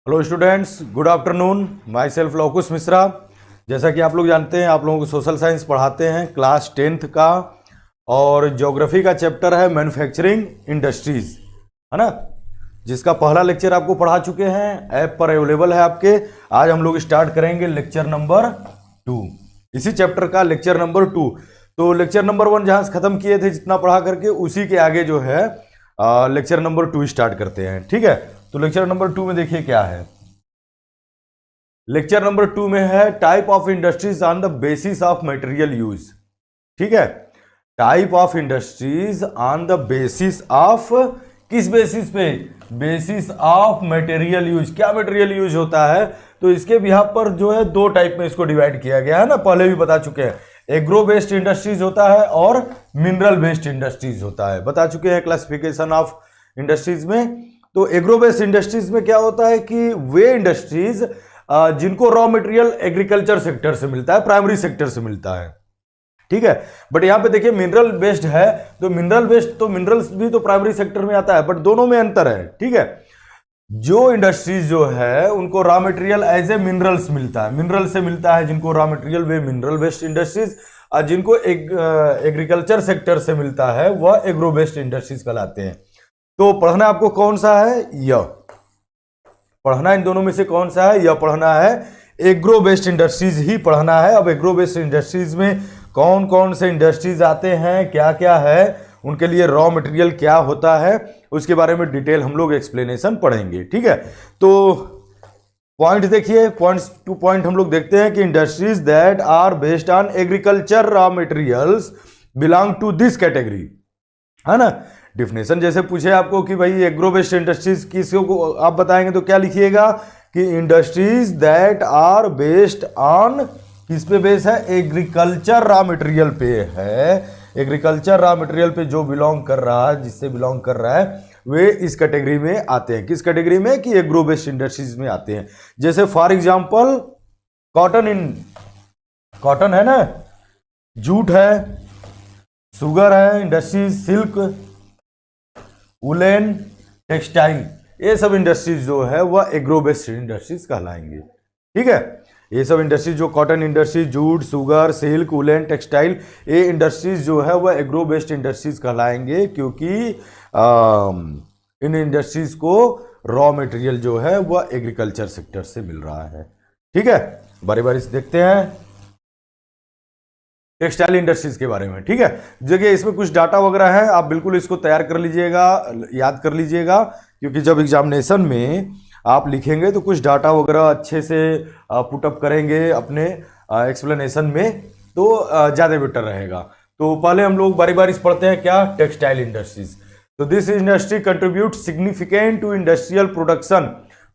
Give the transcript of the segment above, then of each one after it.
Hello students, good afternoon. My self Lavkush Mishra. जैसा कि आप लोग जानते हैं, आप लोगों को सोशल साइंस पढ़ाते हैं क्लास 10th का, और ज्योग्राफी का चैप्टर है मैन्युफैक्चरिंग इंडस्ट्रीज, है ना, जिसका पहला लेक्चर आपको पढ़ा चुके हैं, ऐप पर अवेलेबल है आपके। आज हम लोग स्टार्ट करेंगे लेक्चर नंबर 2, इसी चैप्टर का लेक्चर नंबर 2। तो लेक्चर नंबर 1 जहां से खत्म किए थे, जितना पढ़ा करके, उसी के आगे जो है लेक्चर नंबर 2 स्टार्ट करते हैं। ठीक है, तो लेक्चर नंबर 2 में देखिए क्या है। लेक्चर नंबर 2 में है type of industries on the basis of material use. ठीक है, type of industries on the basis of, किस बेसिस पे? Basis of material use. क्या मटेरियल यूज होता है? तो इसके बिहाफ पर जो है दो टाइप में इसको डिवाइड किया गया है ना, पहले भी बता चुके हैं। एग्रो बेस्ड इंडस्ट्रीज होता है और मिनरल बेस्ड इंडस्ट्रीज होता है, बता चुके हैं क्लासिफिकेशन ऑफ इंडस्ट्रीज में। तो एग्रो बेस्ड इंडस्ट्रीज में क्या होता है कि वे इंडस्ट्रीज जिनको रॉ मटेरियल एग्रीकल्चर सेक्टर से मिलता है, प्राइमरी सेक्टर से मिलता है। ठीक है, बट यहां पे देखिए मिनरल बेस्ड है, तो मिनरल बेस्ड तो मिनरल्स भी तो प्राइमरी सेक्टर में आता है, बट दोनों में अंतर है। ठीक है, जो इंडस्ट्रीज जो है उनको raw material as a minerals मिलता है, मिनरल से मिलता है जिनको रॉ मटेरियल, वे मिनरल बेस्ड इंडस्ट्रीज। और जिनको एग्रीकल्चर सेक्टर से मिलता है वह एग्रो बेस्ड इंडस्ट्रीज कहलाते हैं। तो पढ़ना आपको कौन सा है? यह पढ़ना इन दोनों में से कौन सा है? यह पढ़ना है, एग्रो बेस्ड इंडस्ट्रीज ही पढ़ना है। अब एग्रो बेस्ड इंडस्ट्रीज में कौन कौन से इंडस्ट्रीज आते हैं, क्या क्या है, उनके लिए रॉ मटेरियल क्या होता है, उसके बारे में डिटेल हम लोग एक्सप्लेनेशन पढ़ेंगे। ठीक है, तो पॉइंट देखिए, पॉइंट्स टू पॉइंट हम लोग देखते हैं कि industries that are based on agriculture raw materials belong to this category, है ना। डिफिनेशन जैसे पूछे आपको कि भाई एग्रो बेस्ड इंडस्ट्रीज किसको आप बताएंगे, तो क्या लिखिएगा कि industries that are based on, किस पे बेस है? एग्रीकल्चर रॉ मटेरियल पे है। एग्रीकल्चर रॉ मटेरियल पे जो बिलोंग कर रहा है, जिससे बिलोंग कर रहा है, वे इस कैटेगरी में आते हैं। किस कैटेगरी में? कि एग्रो बेस्ड इंडस्ट्रीज में आते हैं। जैसे फॉर एग्जांपल कॉटन है ना, जूट है, शुगर है इंडस्ट्रीज, सिल्क, वुलेन, टेक्सटाइल, ये सब इंडस्ट्रीज जो है वह एग्रो बेस्ड इंडस्ट्रीज कहलाएंगे। ठीक है, ये सब इंडस्ट्रीज जो cotton industries, jute, sugar, silk, woollen, textile, ये इंडस्ट्रीज जो है वह एग्रो बेस्ड इंडस्ट्रीज कहलाएंगे, क्योंकि इन इंडस्ट्रीज को रॉ मटेरियल जो है वह एग्रीकल्चर सेक्टर से मिल रहा है। ठीक है, बारी बारी से देखते हैं टेक्सटाइल इंडस्ट्रीज के बारे में। ठीक है, देखिए इसमें कुछ डाटा वगैरह है, आप बिल्कुल इसको तैयार कर लीजिएगा, याद कर लीजिएगा, क्योंकि जब एग्जामिनेशन में आप लिखेंगे तो कुछ डाटा वगैरह अच्छे से पुटअप करेंगे अपने एक्सप्लेनेशन में, तो ज़्यादा बेटर रहेगा। तो पहले हम लोग बारी बारी से पढ़ते हैं क्या? Textile industries. तो this industry contribute significant to industrial production.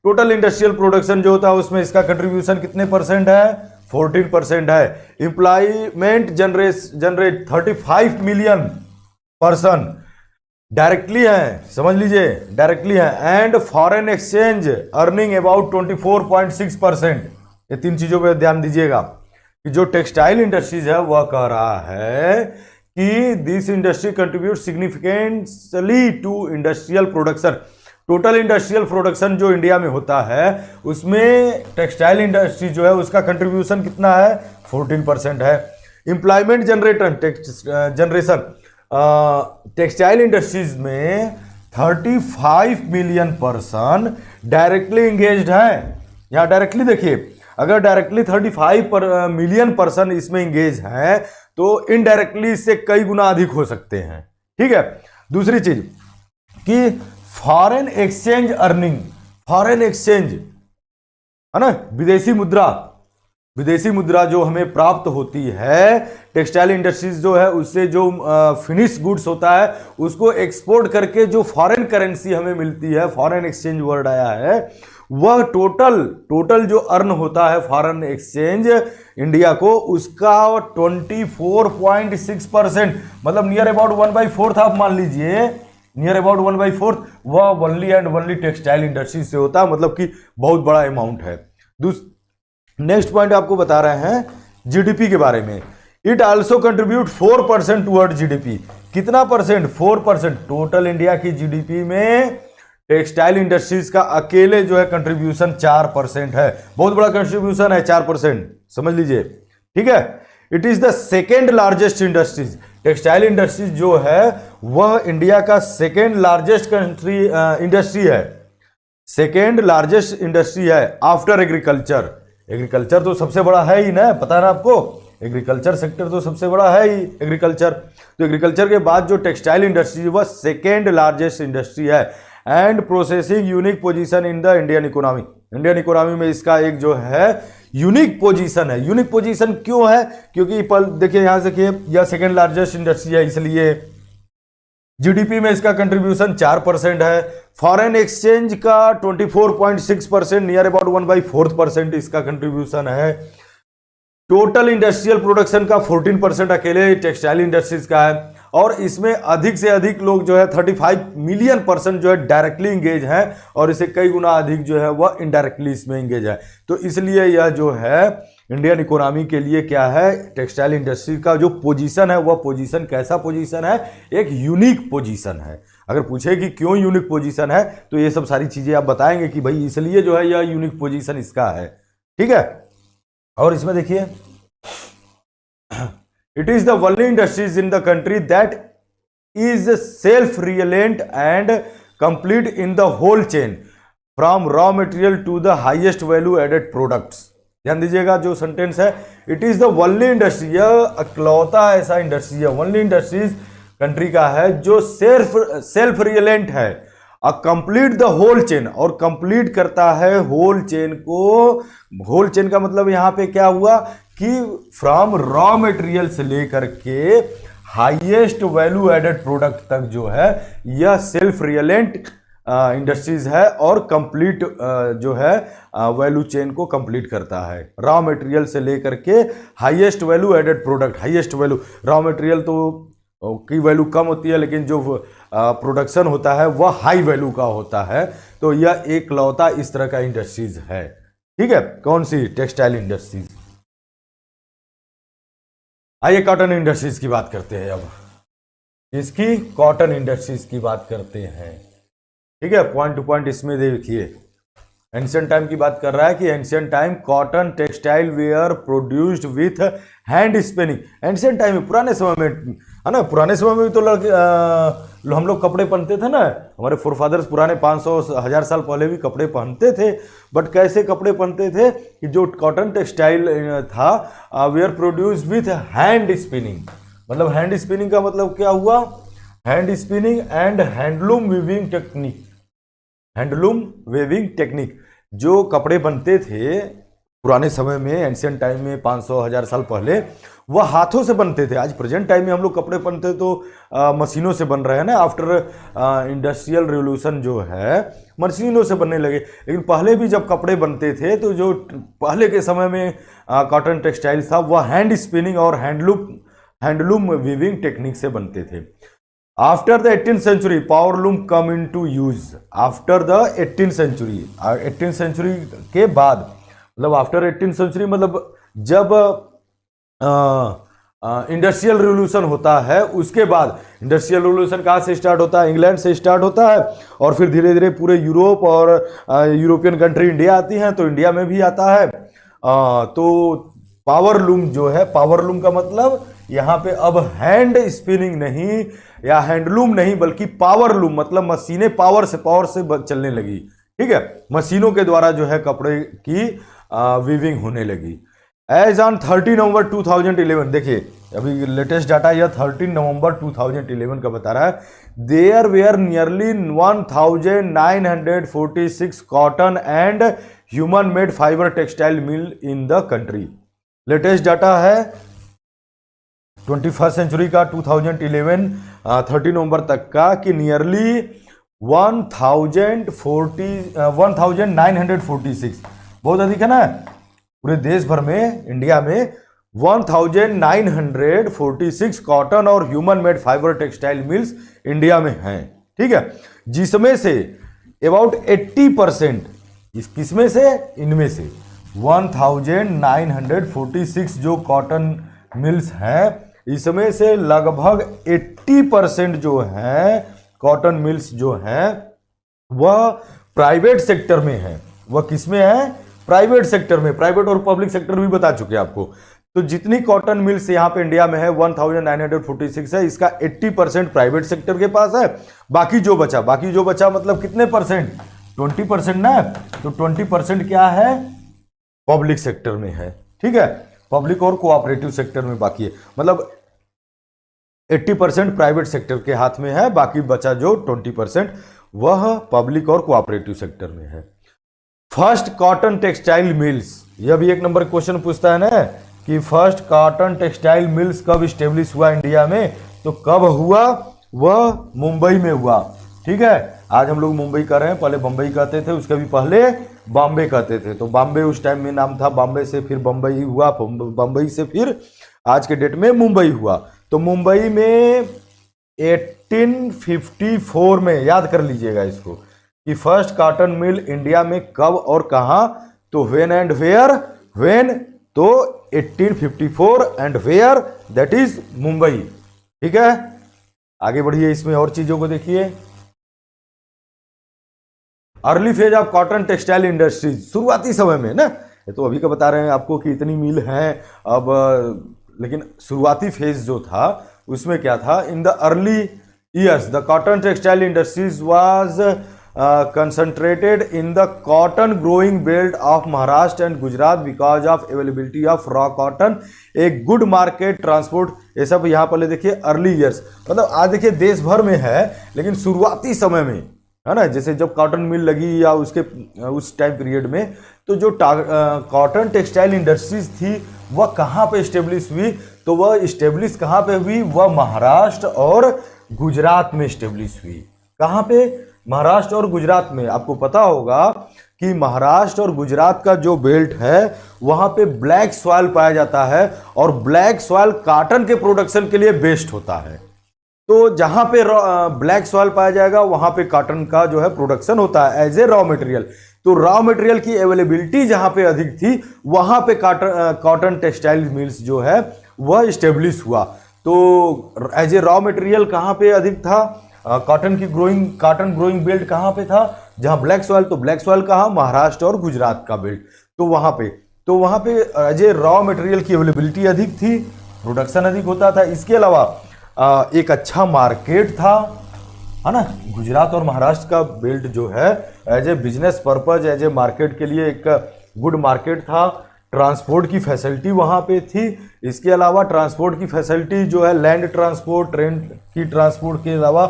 Total industrial production जो होता है उसमें इसका कंट्रीब्यूशन कितने परसेंट है? 14% है। Employment generate 35 million person directly है, समझ लीजिए डायरेक्टली है। And foreign exchange earning about 24.6%। ये तीन चीजों पे ध्यान दीजिएगा कि जो टेक्सटाइल इंडस्ट्रीज है वह कह रहा है कि this industry contribute significantly to industrial production. Total industrial production जो इंडिया में होता है उसमें टेक्सटाइल इंडस्ट्री जो है उसका कंट्रीब्यूशन कितना है? 14% है। एम्प्लॉयमेंट जनरेशन टेक्सटाइल इंडस्ट्रीज में 35 मिलियन पर्सन डायरेक्टली इंगेज्ड है। यहां डायरेक्टली देखिए, अगर डायरेक्टली 35 मिलियन पर्सन इसमें इंगेज हैं, तो इनडायरेक्टली इससे कई गुना अधिक हो सकते हैं। ठीक है, दूसरी चीज कि foreign exchange earning, foreign exchange है ना, विदेशी मुद्रा जो हमें प्राप्त होती है टेक्सटाइल इंडस्ट्रीज जो है उससे, जो फिनिश गुड्स होता है उसको एक्सपोर्ट करके जो फॉरेन करेंसी हमें मिलती है, फॉरेन एक्सचेंज वर्ड आया है, वह टोटल जो अर्न होता है फॉरेन एक्सचेंज इंडिया को, उसका 24.6%, मतलब नियर अबाउट 1/4 आप मान लीजिए, नियर अबाउट 1/4 वह only and only textile industry से होता है, मतलब कि बहुत बड़ा अमाउंट है। नेक्स्ट पॉइंट आपको बता रहे हैं जीडीपी के बारे में। It also contribute 4% toward GDP. कितना परसेंट? 4%। टोटल इंडिया की जीडीपी में टेक्सटाइल इंडस्ट्रीज का अकेले जो है कंट्रीब्यूशन 4% है, बहुत बड़ा कंट्रीब्यूशन है 4%, समझ लीजिए, ठीक है। It is the second largest industries, textile industries जो है वह इंडिया का सेकेंड लार्जेस्ट इंडस्ट्री है, सेकेंड लार्जेस्ट इंडस्ट्री है आफ्टर एग्रीकल्चर। एग्रीकल्चर तो सबसे बड़ा है ही ना, पता है ना आपको, एग्रीकल्चर सेक्टर तो सबसे बड़ा है ही एग्रीकल्चर। तो एग्रीकल्चर के बाद जो टेक्सटाइल इंडस्ट्री वह सेकेंड लार्जेस्ट इंडस्ट्री है and processing unique position in the Indian economy. Indian economy में इसका एक जो है यूनिक पोजीशन है। यूनिक पोजीशन क्यों है? क्योंकि देखिए यहां से देखिए, यह सेकेंड लार्जेस्ट इंडस्ट्री है, इसलिए जीडीपी में इसका कंट्रीब्यूशन 4% है। फॉरेन एक्सचेंज का 24.6%, नियर अबाउट 1/4% इसका कंट्रीब्यूशन है। टोटल इंडस्ट्रियल प्रोडक्शन का 14% अकेले टेक्सटाइल इंडस्ट्रीज का है, और इसमें अधिक से अधिक लोग जो है 35 मिलियन पर्सन जो है डायरेक्टली इंगेज हैं, और इसे कई गुना अधिक जो है वह इनडायरेक्टली इसमें इंगेज है। तो इसलिए यह जो है इंडियन इकोनॉमी के लिए क्या है, टेक्सटाइल इंडस्ट्री का जो पोजीशन है वह पोजीशन कैसा पोजीशन है, एक यूनिक पोजीशन है। अगर पूछे कि क्यों यूनिक पोजीशन है तो ये सब सारी चीजें आप बताएंगे कि भाई इसलिए जो है यह यूनिक पोजीशन इसका है, ठीक है। और इसमें देखिए, it is the only industries in the country that is self reliant and complete in the whole chain from raw material to the highest value added products. ध्यान दीजिएगा जो सेंटेंस है, it is the only industry, यह अकलौता ऐसा industry है, only industries country का है जो सेल्फ रियलेंट है, कंप्लीट द होल चेन, और कंप्लीट करता है होल चेन को। होल चेन का मतलब यहां पे क्या हुआ कि फ्रॉम रॉ मटेरियल से लेकर के हाईएस्ट वैल्यू एडेड प्रोडक्ट तक जो है यह सेल्फ रियलेंट इंडस्ट्रीज है, और कंप्लीट जो है वैल्यू चेन को कंप्लीट करता है। रॉ मटेरियल से लेकर के highest value added product, highest value, raw material तो की वैल्यू कम होती है लेकिन जो प्रोडक्शन होता है वह हाई वैल्यू का होता है। तो यह एक लौता इस तरह का इंडस्ट्रीज है, ठीक है। कौन सी? Textile industries. आइए कॉटन इंडस्ट्रीज की बात करते हैं। अब इसकी कॉटन इंडस्ट्रीज की बात करते हैं, ठीक है। पॉइंट टू पॉइंट इसमें देखिए, एंशिएंट टाइम की बात कर रहा है कि ancient time cotton textile were produced with hand spinning. Ancient time में, पुराने समय में, है ना, पुराने समय में भी तो हम लोग कपड़े पहनते थे ना, हमारे फोरफादर्स पुराने 500-1000 साल पहले भी कपड़े पहनते थे। बट कैसे कपड़े पहनते थे कि जो कॉटन टेक्सटाइल था were produced with hand spinning. मतलब हैंड स्पिनिंग का मतलब क्या हुआ? Hand spinning and handloom weaving technique. Handloom weaving technique, जो कपड़े बनते थे पुराने समय में, एंशिएंट टाइम में 500-1000 साल पहले, वह हाथों से बनते थे। आज प्रेजेंट टाइम में हम लोग कपड़े बनते तो मशीनों से बन रहे हैं ना, आफ्टर इंडस्ट्रियल रिवोल्यूशन जो है मशीनों से बनने लगे। लेकिन पहले भी जब कपड़े बनते थे तो जो पहले के समय में कॉटन टेक्सटाइल था वह हैंड स्पिनिंग और हैंडलूम वीविंग टेक्निक से बनते थे। After the 18th century powerloom come into use. After the 18th century, 18th century के बाद, मतलब आफ्टर 18th सेंचुरी मतलब जब इंडस्ट्रियल रिवोल्यूशन होता है उसके बाद। इंडस्ट्रियल रिवोल्यूशन कहाँ से स्टार्ट होता है? इंग्लैंड से स्टार्ट होता है, और फिर धीरे धीरे पूरे यूरोप और यूरोपियन कंट्री इंडिया आती हैं, तो इंडिया में भी आता है। तो पावरलूम जो है, पावरलूम का मतलब यहाँ पे अब हैंड स्पिनिंग नहीं या हैंडलूम नहीं बल्कि पावरलूम, मतलब मशीनें पावर से चलने लगी, ठीक है। मशीनों के द्वारा जो है कपड़े की वीविंग होने लगी। एज ऑन 30 नवंबर 2011, देखिए अभी लेटेस्ट डाटा यह 13 नवंबर 2011 का बता रहा है, there were nearly 1946 cotton and human made fibre textile mill in the country. Latest data है 21st सेंचुरी का, 2011 30 नवंबर तक का, कि नियरली 1946, बहुत अधिक है ना, पूरे देश भर में, इंडिया में 1946 कॉटन और human made fibre textile mills India में हैं, ठीक है। जिसमें से अबाउट 80%, किसमें से? इनमें से 1946 जो कॉटन मिल्स हैं, इसमें से लगभग 80% जो हैं कॉटन मिल्स जो हैं वह प्राइवेट सेक्टर में है। वह किस में है? प्राइवेट सेक्टर में। प्राइवेट और पब्लिक सेक्टर भी बता चुके हैं आपको। तो जितनी कॉटन मिल्स यहाँ पे इंडिया में है 1946 है, इसका 80% प्राइवेट सेक्टर के पास है। बाकी जो बचा मतलब कितने परसेंट? 20% ना। तो 20% क्या है? पब्लिक सेक्टर में है। ठीक है, पब्लिक और कोऑपरेटिव सेक्टर में बाकी है, मतलब 80% प्राइवेट सेक्टर के हाथ में है, बाकी बचा जो 20% वह पब्लिक और कोऑपरेटिव सेक्टर में है। फर्स्ट कॉटन टेक्सटाइल मिल्स, यह भी एक नंबर क्वेश्चन पूछता है ना कि फर्स्ट कॉटन टेक्सटाइल मिल्स कब स्टेब्लिश हुआ इंडिया में? तो कब हुआ? वह मुंबई में हुआ। ठीक है, आज हम लोग मुंबई कर रहे हैं, पहले बंबई कहते थे, उसके भी पहले बॉम्बे कहते थे। तो बॉम्बे उस टाइम में नाम था, बॉम्बे से फिर बंबई हुआ, बंबई से फिर आज के डेट में मुंबई हुआ। तो मुंबई में 1854 में, याद कर लीजिएगा इसको, कि फर्स्ट कॉटन मिल इंडिया में कब और कहां? तो व्हेन एंड वेयर, व्हेन तो 1854 and where, that is Mumbai. ठीक है, आगे बढ़िए, इसमें और चीजों को देखिए। Early phase of cotton textile industries, शुरुआती समय में ना, ये तो अभी का बता रहे हैं आपको कि इतनी मिल हैं अब, लेकिन शुरुआती फेज जो था उसमें क्या था? In the early years the cotton textile industries was concentrated in the cotton growing belt of Maharashtra and Gujarat because of availability of raw cotton, a good market transport, ये सब यहाँ पर ले देखिए अर्ली ईयर्स, मतलब आज देखिए देश भर में है, लेकिन शुरुआती समय में है ना, जैसे जब कॉटन मिल लगी या उसके उस टाइम पीरियड में, तो जो कॉटन टेक्सटाइल इंडस्ट्रीज थी वह कहाँ पे स्टेब्लिश हुई? तो वह स्टेब्लिश कहाँ पे हुई? वह महाराष्ट्र और गुजरात में स्टेब्लिश हुई। कहाँ पे? महाराष्ट्र और गुजरात में। आपको पता होगा कि महाराष्ट्र और गुजरात का जो बेल्ट है वहां पे ब्लैक सॉइल पाया जाता है, और ब्लैक सॉइल कॉटन के प्रोडक्शन के लिए बेस्ट होता है। तो जहां पे ब्लैक सॉइल पाया जाएगा वहां पे कॉटन का जो है प्रोडक्शन होता है एज ए रॉ मटेरियल। तो रॉ मटेरियल की अवेलेबिलिटी जहां पे अधिक थी वहां पे कॉटन टेक्सटाइल मिल्स जो है वह स्टेब्लिश हुआ। तो एज ए रॉ मटेरियल कहां पे अधिक था? कॉटन ग्रोइंग बेल्ट कहां पे था? जहां ब्लैक सॉइल, तो ब्लैक सॉइल कहां? महाराष्ट्र और गुजरात का बेल्ट। तो वहां पे एज ए रॉ मटेरियल की अवेलेबिलिटी अधिक थी, प्रोडक्शन अधिक होता था। इसके अलावा एक अच्छा मार्केट था, है ना। गुजरात और महाराष्ट्र का बेल्ट जो है as a business purpose, as a market के लिए एक गुड मार्केट था। ट्रांसपोर्ट की फैसिलिटी वहाँ पे थी। इसके अलावा ट्रांसपोर्ट की फैसिलिटी जो है लैंड ट्रांसपोर्ट, ट्रेन की ट्रांसपोर्ट के अलावा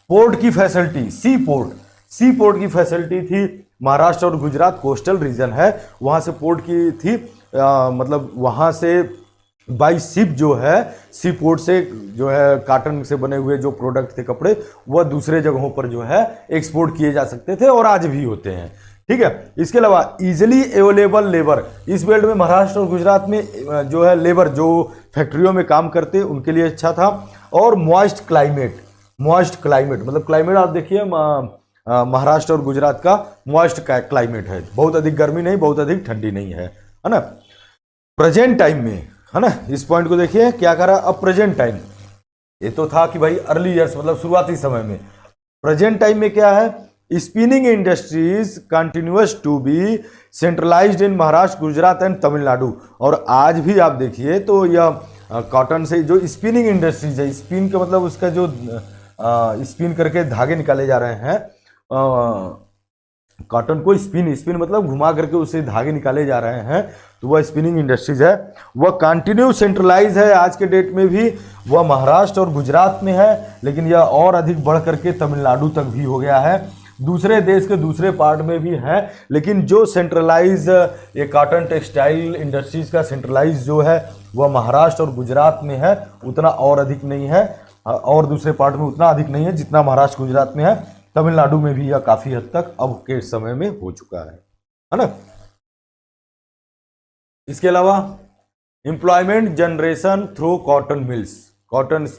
पोर्ट की फैसिलिटी, सी पोर्ट की फैसिलिटी थी। महाराष्ट्र और गुजरात कोस्टल रीजन है, वहाँ से पोर्ट की थी, मतलब वहाँ से बाई शिप जो है, सी पोर्ट से जो है कॉटन से बने हुए जो प्रोडक्ट थे, कपड़े, वह दूसरे जगहों पर जो है एक्सपोर्ट किए जा सकते थे और आज भी होते हैं। ठीक है, इसके अलावा इजिली अवेलेबल लेबर, इस बेल्ट में महाराष्ट्र और गुजरात में जो है लेबर जो फैक्ट्रियों में काम करते उनके लिए अच्छा था। और मॉइस्ट क्लाइमेट मतलब क्लाइमेट आप देखिए महाराष्ट्र और गुजरात का मॉइस्ट क्लाइमेट है, बहुत अधिक गर्मी नहीं, बहुत अधिक ठंडी नहीं है ना। प्रेजेंट टाइम में, है ना, इस पॉइंट को देखिए क्या करा। अब प्रेजेंट टाइम, ये तो था कि भाई अर्ली ईयर्स मतलब शुरुआती समय में। प्रेजेंट टाइम में क्या है? Spinning industries continuous to be centralised in Maharashtra, Gujarat and Tamil Nadu. और आज भी आप देखिए तो यह कॉटन से जो स्पिनिंग इंडस्ट्रीज है, स्पिन का मतलब उसका जो स्पिन करके धागे निकाले जा रहे हैं, कॉटन को स्पिन मतलब घुमा करके उससे धागे निकाले जा रहे हैं, तो वह स्पिनिंग इंडस्ट्रीज है, वह कंटिन्यू सेंट्रलाइज है आज के डेट में भी। वह महाराष्ट्र और गुजरात में है, लेकिन यह और अधिक बढ़ करके तमिलनाडु तक भी हो गया है, दूसरे देश के दूसरे पार्ट में भी है। लेकिन जो सेंट्रलाइज ये कॉटन टेक्सटाइल इंडस्ट्रीज का सेंट्रलाइज जो है वह महाराष्ट्र और गुजरात में है, उतना और अधिक नहीं है, और दूसरे पार्ट में उतना अधिक नहीं है जितना महाराष्ट्र गुजरात में है। तमिलनाडु में भी यह काफी हद तक अब के समय में हो चुका है ना। इसके अलावा employment generation through cotton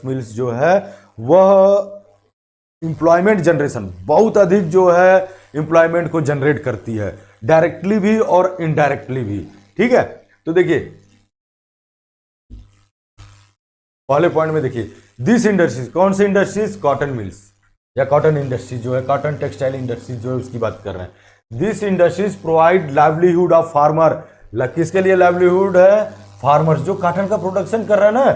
mills जो है वह एम्प्लॉयमेंट जनरेशन बहुत अधिक जो है एम्प्लॉयमेंट को जनरेट करती है, डायरेक्टली भी और इनडायरेक्टली भी। ठीक है, तो देखिए पहले पॉइंट में देखिए दिस इंडस्ट्रीज, कौन सी इंडस्ट्रीज? Cotton mills. या कॉटन इंडस्ट्री जो है, कॉटन टेक्सटाइल इंडस्ट्री जो है उसकी बात कर रहे हैं। This industries provide livelihood of farmer. किसके लिए लाइवलीहुड है? फार्मर्स, जो कॉटन का प्रोडक्शन कर रहे हैं ना,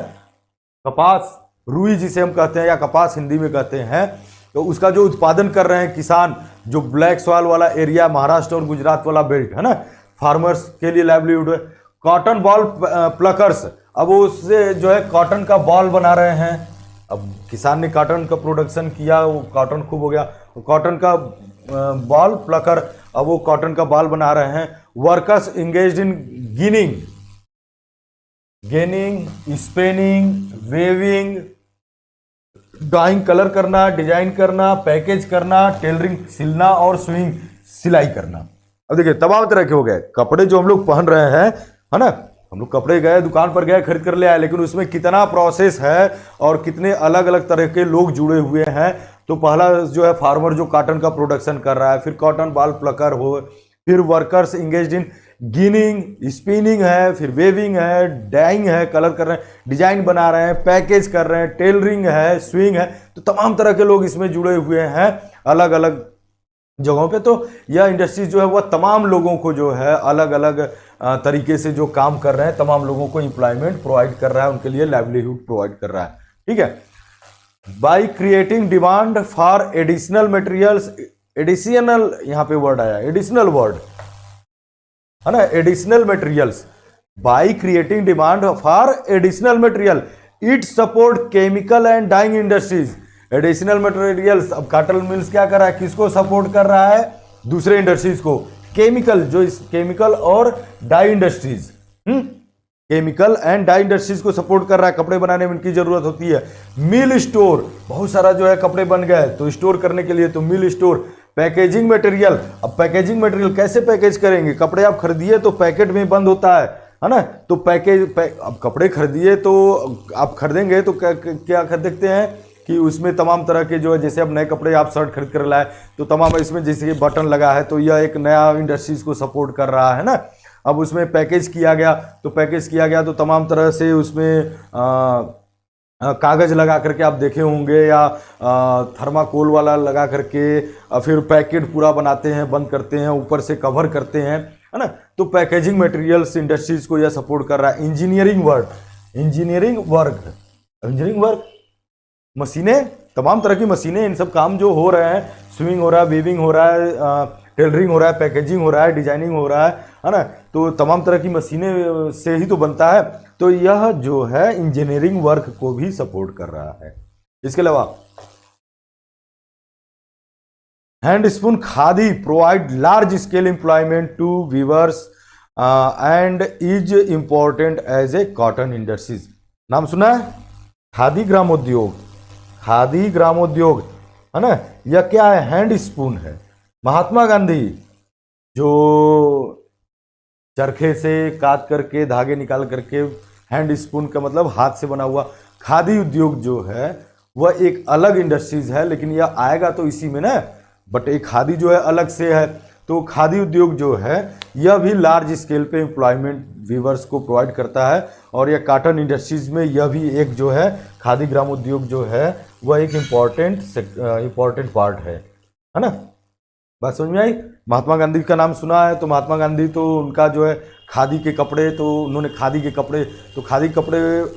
कपास, रुई जिसे हम कहते हैं या कपास हिंदी में कहते हैं, तो उसका जो उत्पादन कर रहे हैं किसान, जो ब्लैक सॉइल वाला एरिया, महाराष्ट्र और गुजरात वाला बेल्ट है ना, फार्मर्स के लिए लाइवलीहुड है। कॉटन बॉल प्लकर्स, अब उससे जो है कॉटन का बॉल बना रहे हैं। अब किसान ने कॉटन का प्रोडक्शन किया, वो कॉटन खूब हो गया, कॉटन का बॉल प्लकर, अब वो कॉटन का बॉल बना रहे हैं। Workers engaged in ginning, spinning, weaving, drying, colour करना, डिजाइन करना, पैकेज करना, टेलरिंग, सिलना और स्विंग, सिलाई करना। अब देखिए तमाम तरह के हो गए कपड़े जो हम लोग पहन रहे हैं, है ना। हम लोग कपड़े गए, दुकान पर गए, खरीद कर ले आए, लेकिन उसमें कितना प्रोसेस है और कितने अलग अलग तरह के लोग जुड़े हुए हैं। तो पहला जो है फार्मर जो कॉटन का प्रोडक्शन कर रहा है, फिर कॉटन बाल प्लकर हो, फिर वर्कर्स इंगेज्ड इन गिनिंग, स्पिनिंग है, फिर वेविंग है, डाइंग है, कलर कर रहे हैं, डिजाइन बना रहे हैं, पैकेज कर रहे हैं, टेलरिंग है, स्विंग है। तो तमाम तरह के लोग इसमें जुड़े हुए हैं अलग अलग जगहों पे। तो यह इंडस्ट्री जो है वह तमाम लोगों को जो है अलग अलग तरीके से जो काम कर रहे हैं, तमाम लोगों को एम्प्लॉयमेंट प्रोवाइड कर रहा है, उनके लिए लाइवलीहुड प्रोवाइड कर रहा है। ठीक है, by creating demand for additional materials, additional यहाँ पे वर्ड आया, एडिशनल वर्ड है ना, additional materials, by creating demand for additional material, it support chemical and dyeing industries. Additional materials, अब कॉटन मिल्स क्या कर रहा है, किसको सपोर्ट कर रहा है? दूसरे इंडस्ट्रीज को। केमिकल, जो इस केमिकल और dye industries, chemical and dye industries को सपोर्ट कर रहा है, कपड़े बनाने में इनकी जरूरत होती है। मिल स्टोर, बहुत सारा जो है कपड़े बन गए तो स्टोर करने के लिए तो मिल स्टोर। पैकेजिंग मटेरियल, अब पैकेजिंग मटेरियल कैसे पैकेज करेंगे? कपड़े आप खरीदिए तो पैकेट में बंद होता है ना, तो अब कपड़े खरीदिए तो आप खरीदेंगे तो क्या देखते हैं कि उसमें तमाम तरह के जो है, जैसे अब नए कपड़े आप शर्ट खरीद कर लाए तो तमाम इसमें जैसे कि बटन लगा है, तो यह एक नया इंडस्ट्रीज को सपोर्ट कर रहा है ना। अब उसमें पैकेज किया गया तो तमाम तरह से उसमें कागज लगा करके आप देखे होंगे, या थर्माकोल वाला लगा करके फिर पैकेट पूरा बनाते हैं, बंद करते हैं, ऊपर से कवर करते हैं, है ना। तो पैकेजिंग मटेरियल्स इंडस्ट्रीज को यह सपोर्ट कर रहा है। इंजीनियरिंग वर्क, मशीनें, तमाम तरह की मशीनें, इन सब काम जो हो रहे हैं, स्विंग हो रहा है, वीविंग हो रहा है, टेलरिंग हो रहा है, पैकेजिंग हो रहा है, डिजाइनिंग हो रहा है ना। तो तमाम तरह की मशीनें से ही तो बनता है, तो यह जो है इंजीनियरिंग वर्क को भी सपोर्ट कर रहा है। इसके अलावा hand spun khadi provide large scale employment to weavers and is important as a cotton industries. नाम सुना है? खादी ग्रामोद्योग है ना। यह क्या है? हैंड स्पून है। महात्मा गांधी जो चरखे से काट करके धागे निकाल करके, हैंड स्पून का मतलब हाथ से बना हुआ। खादी उद्योग जो है वह एक अलग इंडस्ट्रीज है, लेकिन यह आएगा तो इसी में ना, बट एक खादी जो है अलग से है। तो खादी उद्योग जो है यह भी लार्ज स्केल पे एम्प्लॉयमेंट वीवर्स को प्रोवाइड करता है, और यह कॉटन इंडस्ट्रीज में यह भी एक जो है खादी ग्राम उद्योग जो है वह एक इम्पॉर्टेंट पार्ट है ना। बात समझ में आई? महात्मा गांधी का नाम सुना है, तो महात्मा गांधी तो उनका जो है खादी के कपड़े, तो उन्होंने खादी के कपड़े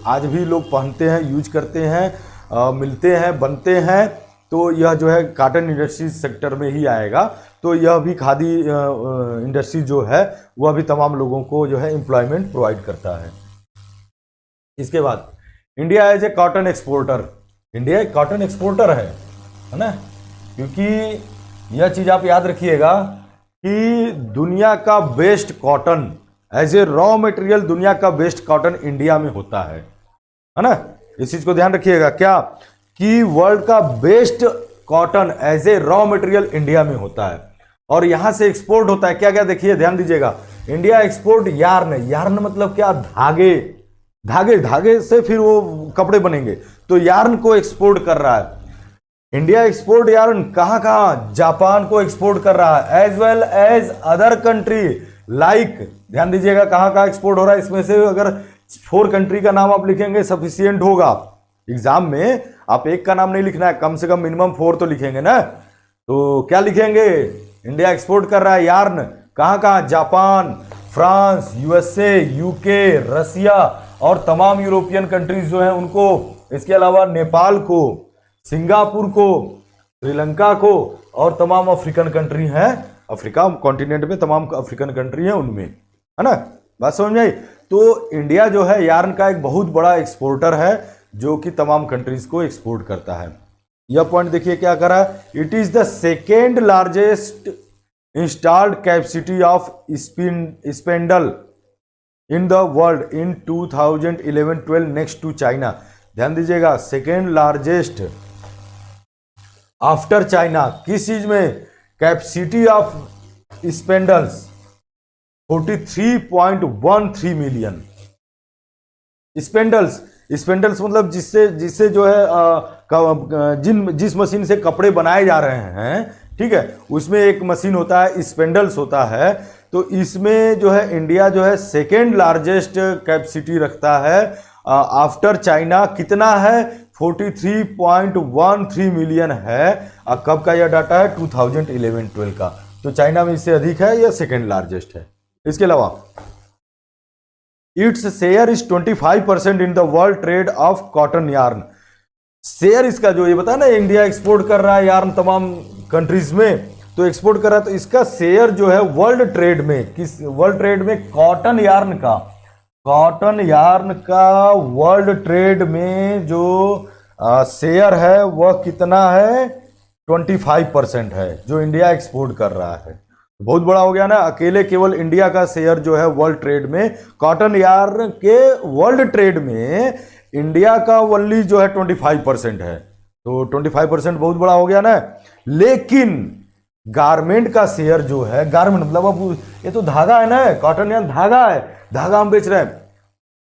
आज भी लोग पहनते हैं, यूज करते हैं, मिलते हैं, बनते हैं। तो यह जो है कॉटन इंडस्ट्रीज सेक्टर में ही आएगा। तो यह भी खादी इंडस्ट्री जो है वह भी तमाम लोगों को जो है एम्प्लॉयमेंट प्रोवाइड करता है। इसके बाद India as a cotton exporter, India एक कॉटन एक्सपोर्टर है ना, क्योंकि यह चीज आप याद रखिएगा कि दुनिया का best cotton as a raw material, दुनिया का बेस्ट कॉटन इंडिया में होता है ना। इस चीज को ध्यान रखिएगा क्या, कि वर्ल्ड का best cotton as a raw material India में होता है, और यहां से एक्सपोर्ट होता है। क्या क्या देखिए, ध्यान दीजिएगा। इंडिया एक्सपोर्ट यार्न मतलब क्या? धागे से फिर वो कपड़े बनेंगे, तो यार्न को एक्सपोर्ट कर रहा है इंडिया। एक्सपोर्ट यार्न कहां? जापान को एक्सपोर्ट कर रहा है, as well as other country like, ध्यान दीजिएगा कहां एक्सपोर्ट हो रहा है। इसमें से अगर 4 कंट्री का नाम आप लिखेंगे सफिशियंट होगा। एग्जाम में आप एक का नाम नहीं लिखना है, कम से कम मिनिमम 4 तो लिखेंगे ना। तो क्या लिखेंगे? इंडिया एक्सपोर्ट कर रहा है यार्न, कहां कहां? जापान, फ्रांस, यूएसए, यूके, रसिया और तमाम यूरोपियन कंट्रीज जो हैं उनको, इसके अलावा नेपाल को, सिंगापुर को, श्रीलंका को और तमाम अफ्रीकन कंट्री हैं, अफ्रीका कॉन्टिनेंट में तमाम अफ्रीकन कंट्री हैं उनमें, है ना। बात समझ में आई? तो इंडिया जो है यार्न का एक बहुत बड़ा एक्सपोर्टर है जो कि तमाम कंट्रीज को एक्सपोर्ट करता है। यह पॉइंट देखिए क्या करा, it is the second largest installed capacity of spindle in the world इन 2011-12 नेक्स्ट टू चाइना। ध्यान दीजिएगा, सेकेंड लार्जेस्ट आफ्टर चाइना, किस चीज में? Capacity of spindles 43.13 million spindles. Spindles मतलब जिससे जो है जिस मशीन से कपड़े बनाए जा रहे हैं, ठीक है, उसमें एक मशीन होता है स्पेंडल्स होता है। तो इसमें जो है इंडिया जो है सेकेंड लार्जेस्ट कैपेसिटी रखता है आफ्टर चाइना। कितना है? 43.13 मिलियन है। कब का यह डाटा है? 2011-12 का। तो चाइना में इससे अधिक है, यह सेकेंड लार्जेस्ट है। इसके अलावा its share is 25% in the world trade off cotton yarn. Share इसका जो ये बताया ना, इंडिया एक्सपोर्ट कर रहा है यार्न तमाम कंट्रीज में, तो एक्सपोर्ट कर रहा है, तो इसका शेयर जो है वर्ल्ड ट्रेड में, किस वर्ल्ड ट्रेड में? कॉटन यार्न का। कॉटन यार्न का वर्ल्ड ट्रेड में जो शेयर है वह कितना है? 25% है जो इंडिया एक्सपोर्ट कर रहा है। बहुत बड़ा हो गया ना। अकेले केवल इंडिया का शेयर जो है वर्ल्ड ट्रेड में, कॉटन यार्न के वर्ल्ड ट्रेड में इंडिया का ओनली जो है 25% है। तो 25% बहुत बड़ा हो गया ना। लेकिन गारमेंट का शेयर जो है, गारमेंट मतलब अब ये तो धागा है ना, कॉटन यार्न धागा है, धागा हम बेच रहे हैं,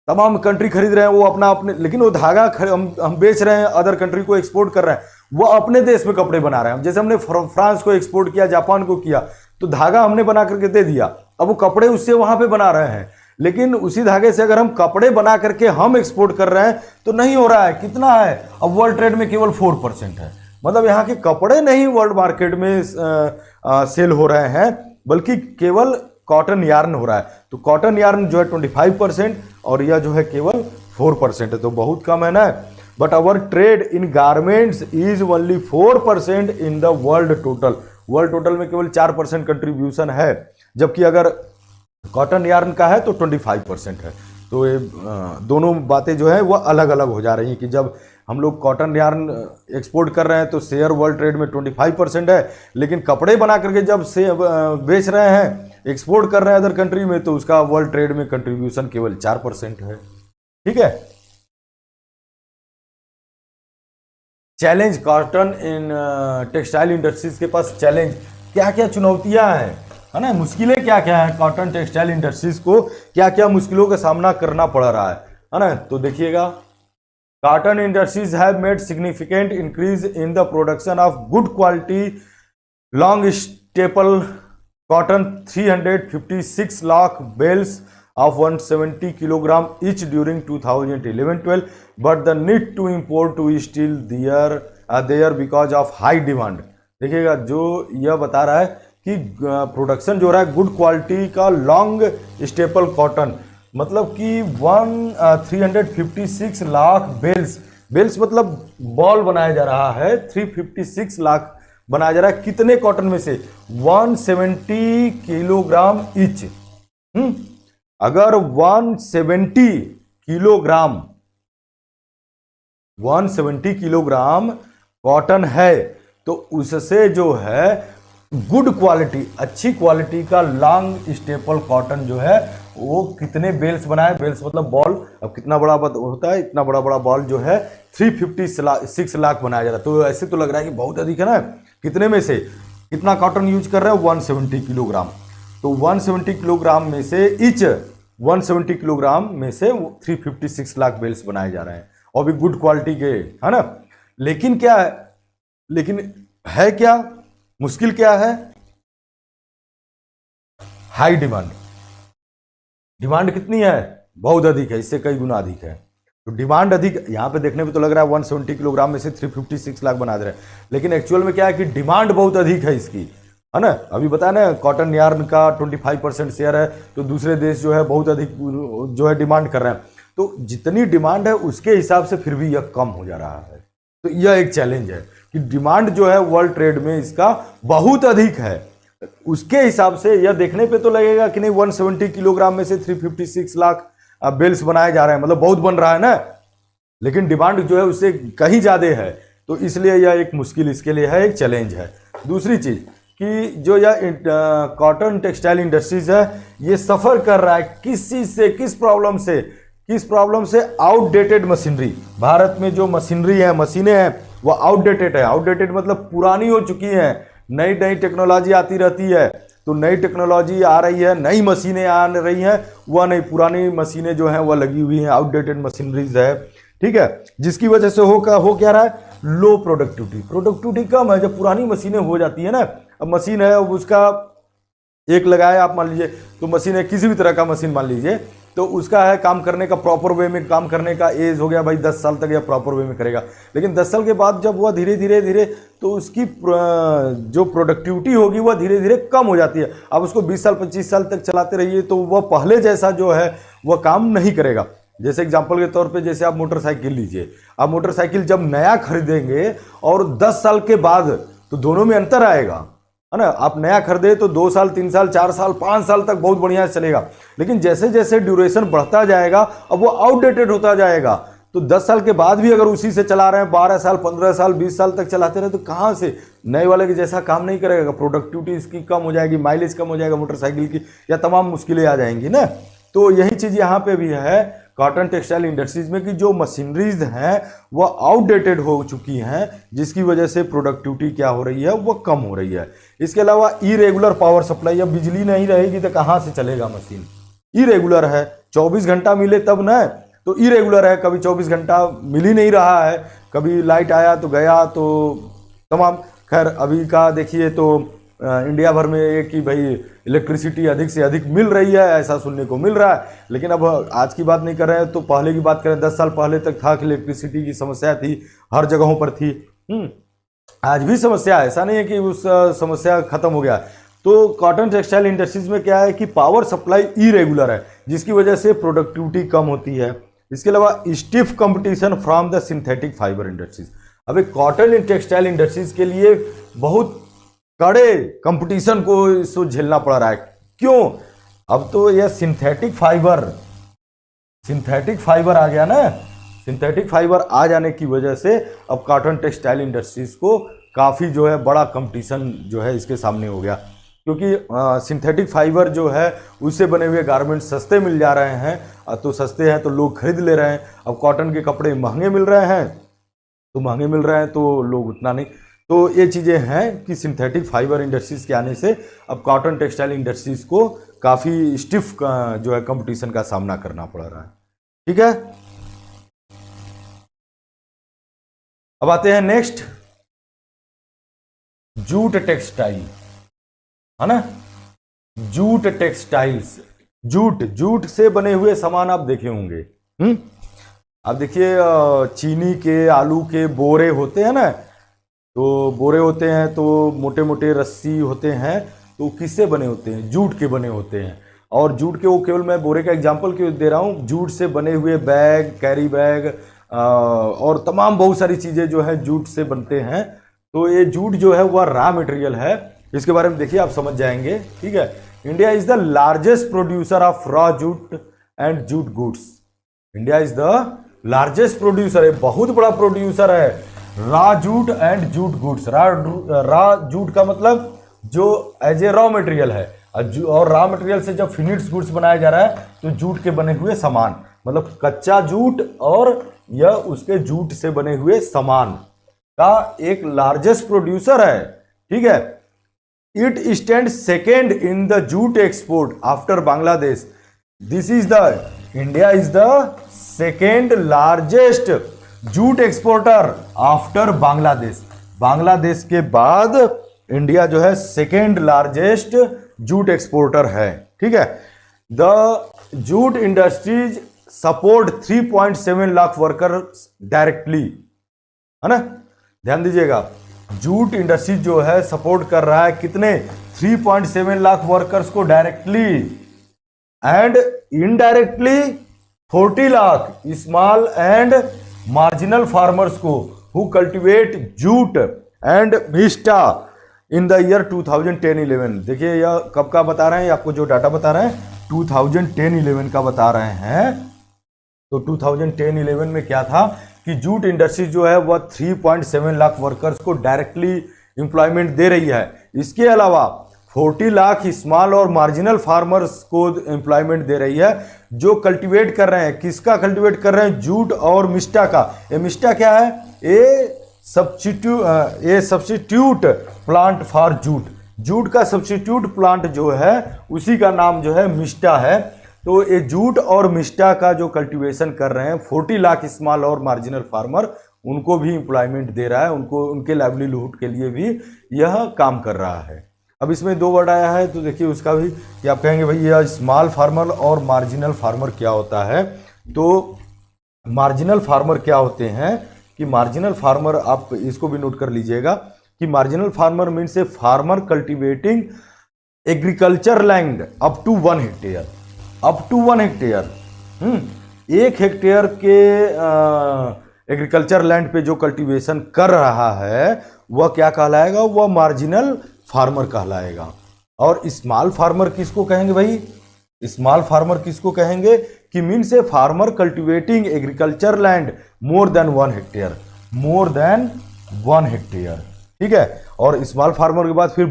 तमाम कंट्री खरीद रहे हैं वो अपना अपने, लेकिन वो धागा हम बेच रहे हैं, अदर कंट्री को एक्सपोर्ट कर रहे हैं, वो अपने देश में कपड़े बना रहे हैं। जैसे हमने फ्रांस को एक्सपोर्ट किया, जापान को किया, तो धागा हमने बना करके दे दिया, अब वो कपड़े उससे वहां पे बना रहे हैं। लेकिन उसी धागे से अगर हम कपड़े बना करके हम एक्सपोर्ट कर रहे हैं तो नहीं हो रहा है। कितना है? अब वर्ल्ड ट्रेड में केवल 4% है। मतलब यहाँ के कपड़े नहीं वर्ल्ड मार्केट में सेल हो रहे हैं, बल्कि केवल कॉटन यार्न हो रहा है। तो कॉटन यार्न जो है 25% और यह जो है केवल 4% है, तो बहुत कम है ना। But our trade in garments is only 4% in the world total. World total में केवल 4% कंट्रीब्यूशन है, जबकि अगर कॉटन यार्न का है तो 25% है। तो ये दोनों बातें जो है वह अलग अलग हो जा रही हैं कि जब हम लोग कॉटन यार्न एक्सपोर्ट कर रहे हैं तो शेयर वर्ल्ड ट्रेड में 25% है, लेकिन कपड़े बना करके जब से बेच रहे हैं, एक्सपोर्ट कर रहे हैं अदर कंट्री में, तो उसका वर्ल्ड ट्रेड में कंट्रीब्यूशन केवल 4% है। ठीक है। Challenge cotton in textile industries के पास चैलेंज क्या क्या चुनौतियां हैं, है ना, मुश्किलें क्या क्या हैं, कॉटन टेक्सटाइल इंडस्ट्रीज को क्या क्या मुश्किलों का सामना करना पड़ रहा है ना। तो देखिएगा, cotton industries have made significant increase in the production of good quality long staple cotton 356 lakh bales of 170 kilogram each during 2011-12, but the need to import to is still there because of high demand। देखिएगा, जो यह बता रहा है कि production जो रहा है गुड क्वालिटी का लॉन्ग स्टेपल कॉटन, मतलब कि 356 लाख बेल्स मतलब बॉल बनाया जा रहा है, 356 लाख बनाया जा रहा है। कितने कॉटन में से? 170 किलोग्राम ईच। अगर 170 किलोग्राम कॉटन है तो उससे जो है गुड क्वालिटी, अच्छी क्वालिटी का लॉन्ग स्टेपल कॉटन जो है वो कितने बेल्स बनाए? बेल्स मतलब बॉल। अब कितना बड़ा होता है? इतना बड़ा बड़ा बॉल जो है 356 लाख बनाया जा रहा है। तो ऐसे तो लग रहा है कि बहुत अधिक है ना। कितने में से कितना कॉटन यूज कर रहे हैं? 170 किलोग्राम। तो 170 किलोग्राम में से 170 किलोग्राम में से 356 लाख बेल्स बनाए जा रहे हैं, और भी गुड क्वालिटी के, है ना। लेकिन क्या है, है क्या मुश्किल? क्या है? High demand. डिमांड कितनी है? बहुत अधिक है, इससे कई गुना अधिक है। तो डिमांड अधिक, यहाँ पे देखने में तो लग रहा है 170 किलोग्राम में से 356 लाख बना दे रहे हैं, लेकिन एक्चुअल में क्या है कि डिमांड बहुत अधिक है इसकी, है ना। अभी बताया ना कॉटन यार्न का 25% शेयर है, तो दूसरे देश जो है बहुत अधिक जो है डिमांड कर रहे हैं, तो जितनी डिमांड है उसके हिसाब से फिर भी यह कम हो जा रहा है। तो यह एक चैलेंज है कि डिमांड जो है वर्ल्ड ट्रेड में इसका बहुत अधिक है, उसके हिसाब से यह देखने पे तो लगेगा कि नहीं 170 किलोग्राम में से 356 लाख बेल्स बनाए जा रहे हैं, मतलब बहुत बन रहा है ना, लेकिन डिमांड जो है उससे कहीं ज्यादा है, तो इसलिए यह एक मुश्किल इसके लिए है, एक चैलेंज है। दूसरी चीज कि जो यह कॉटन टेक्सटाइल इंडस्ट्रीज है ये सफर कर रहा है किस चीज से, किस प्रॉब्लम से आउटडेटेड मशीनरी। भारत में जो मशीनरी है, मशीनें हैं, वह आउटडेटेड है। आउटडेटेड मतलब पुरानी हो चुकी हैं, नई नई टेक्नोलॉजी आती रहती है, तो नई टेक्नोलॉजी आ रही है, नई मशीनें आ रही हैं, वह नहीं, पुरानी मशीनें जो हैं वह लगी हुई हैं, आउटडेटेड मशीनरीज है, ठीक है, जिसकी वजह से हो क्या रहा है, लो प्रोडक्टिविटी कम है। जब पुरानी मशीनें हो जाती है ना, अब मशीन है, अब उसका एक लगाया आप मान लीजिए, तो मशीन है, किसी भी तरह का मशीन मान लीजिए, तो उसका है काम करने का, प्रॉपर वे में काम करने का एज हो गया भाई 10 साल तक या प्रॉपर वे में करेगा, लेकिन 10 साल के बाद जब वह धीरे धीरे तो उसकी जो प्रोडक्टिविटी होगी वह धीरे धीरे कम हो जाती है। अब उसको 20 साल 25 साल तक चलाते रहिए तो वह पहले जैसा जो है वह काम नहीं करेगा। जैसे एग्जाम्पल के तौर पे, जैसे आप मोटरसाइकिल लीजिए, आप मोटरसाइकिल जब नया खरीदेंगे और 10 साल के बाद, तो दोनों में अंतर आएगा, है ना। आप नया खरीदे तो 2 साल 3 साल 4 साल 5 साल तक बहुत बढ़िया चलेगा, लेकिन जैसे जैसे ड्यूरेशन बढ़ता जाएगा अब वो आउटडेटेड होता जाएगा, तो 10 साल के बाद भी अगर उसी से चला रहे हैं, 12 साल 15 साल 20 साल तक चलाते रहे, तो कहाँ से नए वाले के जैसा काम नहीं करेगा, प्रोडक्टिविटी इसकी कम हो जाएगी, माइलेज कम हो जाएगा मोटरसाइकिल की, या तमाम मुश्किलें आ जाएंगी ना। तो यही चीज़ यहाँ पे भी है कॉटन टेक्सटाइल इंडस्ट्रीज में, कि जो मशीनरीज हैं वह आउटडेटेड हो चुकी हैं, जिसकी वजह से प्रोडक्टिविटी क्या हो रही है, वह कम हो रही है। इसके अलावा इरेगुलर पावर सप्लाई, अब बिजली नहीं रहेगी तो कहाँ से चलेगा मशीन, इरेगुलर है, 24 घंटा मिले तब ना, तो इरेगुलर है, कभी 24 घंटा मिल ही नहीं रहा है, कभी लाइट आया तो गया, तो तमाम। खैर अभी का देखिए तो इंडिया भर में एक कि भाई इलेक्ट्रिसिटी अधिक से अधिक मिल रही है, ऐसा सुनने को मिल रहा है, लेकिन अब आज की बात नहीं कर रहे हैं, तो पहले की बात करें, 10 साल पहले तक था कि इलेक्ट्रिसिटी की समस्या थी, हर जगहों पर थी। आज भी समस्या है, ऐसा नहीं है कि उस समस्या खत्म हो गया। तो कॉटन टेक्सटाइल इंडस्ट्रीज में क्या है कि पावर सप्लाई इरेगुलर है, जिसकी वजह से प्रोडक्टिविटी कम होती है। इसके अलावा stiff competition from the synthetic fibre industries. अब कॉटन टैक्सटाइल इंडस्ट्रीज के लिए बहुत कड़े कंपटीशन को इसको झेलना पड़ रहा है। क्यों? अब तो यह सिंथेटिक फाइबर आ गया ना, सिंथेटिक फाइबर आ जाने की वजह से अब कॉटन टेक्सटाइल इंडस्ट्रीज को काफ़ी जो है बड़ा कंपटीशन जो है इसके सामने हो गया, क्योंकि सिंथेटिक फाइबर जो है उससे बने हुए गारमेंट्स सस्ते मिल जा रहे हैं, तो सस्ते हैं तो लोग खरीद ले रहे हैं। अब कॉटन के कपड़े महंगे मिल रहे हैं, तो लोग उतना नहीं। तो ये चीज़ें हैं कि सिंथेटिक फाइबर इंडस्ट्रीज़ के आने से अब कॉटन टेक्सटाइल इंडस्ट्रीज़ को काफ़ी स्टिफ जो है कंपटीशन का सामना करना पड़ रहा है। ठीक है, अब आते हैं नेक्स्ट, जूट टेक्सटाइल, है ना। जूट टेक्सटाइल्स, जूट से बने हुए सामान आप देखे होंगे। आप देखिए चीनी के, आलू के बोरे होते हैं ना, तो बोरे होते हैं तो मोटे मोटे रस्सी होते हैं, तो किससे बने होते हैं? जूट के बने होते हैं। और जूट के, वो केवल मैं बोरे का एग्जांपल क्यों दे रहा हूँ, जूट से बने हुए बैग, कैरी बैग और तमाम बहुत सारी चीज़ें जो है जूट से बनते हैं। तो ये जूट जो है वह रॉ मटेरियल है, इसके बारे में देखिए आप समझ जाएंगे। ठीक है, India is the largest producer of raw jute and jute goods. India is the largest producer है, बहुत बड़ा प्रोड्यूसर है raw jute and jute goods. Raw jute का मतलब जो एज ए रॉ मटेरियल है, और रॉ मटेरियल से जब फिनिश्ड गुड्स बनाया जा रहा है तो जूट के बने हुए सामान, मतलब कच्चा जूट और यह उसके जूट से बने हुए सामान का एक लार्जेस्ट प्रोड्यूसर है। ठीक है, it stand second in the jute export after Bangladesh. This is the, India is the second largest jute exporter after Bangladesh. Bangladesh के बाद इंडिया जो है सेकेंड लार्जेस्ट जूट एक्सपोर्टर है। ठीक है, the jute industries support 3.7 lakh worker directly, है ना, ध्यान दीजिएगा। जूट इंडस्ट्री जो है सपोर्ट कर रहा है कितने, 3.7 लाख वर्कर्स को directly, and indirectly 40 lakh small and marginal farmers को who cultivate jute and mesta in the year 2010-11। देखिए यह कब का बता रहे हैं, आपको जो डाटा बता रहे हैं 2010-11 का बता रहे हैं। तो 2010-11 में क्या था कि जूट इंडस्ट्री जो है वह 3.7 लाख वर्कर्स को डायरेक्टली एम्प्लॉयमेंट दे रही है। इसके अलावा 40 लाख स्मॉल और मार्जिनल फार्मर्स को एम्प्लॉयमेंट दे रही है जो कल्टीवेट कर रहे हैं, किसका कल्टीवेट कर रहे हैं, जूट और मिस्टा का। ये मिस्टा क्या है, ये substitute plant for jute, jute का सब्स्टिट्यूट प्लांट जो है उसी का नाम जो है मिस्टा है। तो ये जूट और मिस्टा का जो कल्टीवेशन कर रहे हैं 40 लाख स्मॉल और मार्जिनल फार्मर, उनको भी एम्प्लॉयमेंट दे रहा है, उनको उनके लाइवलीहुड के लिए भी यह काम कर रहा है। अब इसमें दो वर्ड आया है तो देखिए उसका भी कि आप कहेंगे भाई यह स्मॉल फार्मर और मार्जिनल फार्मर क्या होता है। तो मार्जिनल फार्मर क्या होते हैं कि मार्जिनल फार्मर, आप इसको भी नोट कर लीजिएगा कि marginal farmer means a farmer cultivating agriculture land up to 1 hectare, up to 1 hectare. 1 hectare के एग्रीकल्चर लैंड पे जो कल्टीवेशन कर रहा है वह क्या कहलाएगा, वह मार्जिनल फार्मर कहलाएगा। और स्मॉल फार्मर किसको कहेंगे भाई, स्मॉल फार्मर किसको कहेंगे कि means a farmer cultivating agriculture land more than 1 hectare, more than 1 hectare, ठीक है। और स्मॉल फार्मर के बाद फिर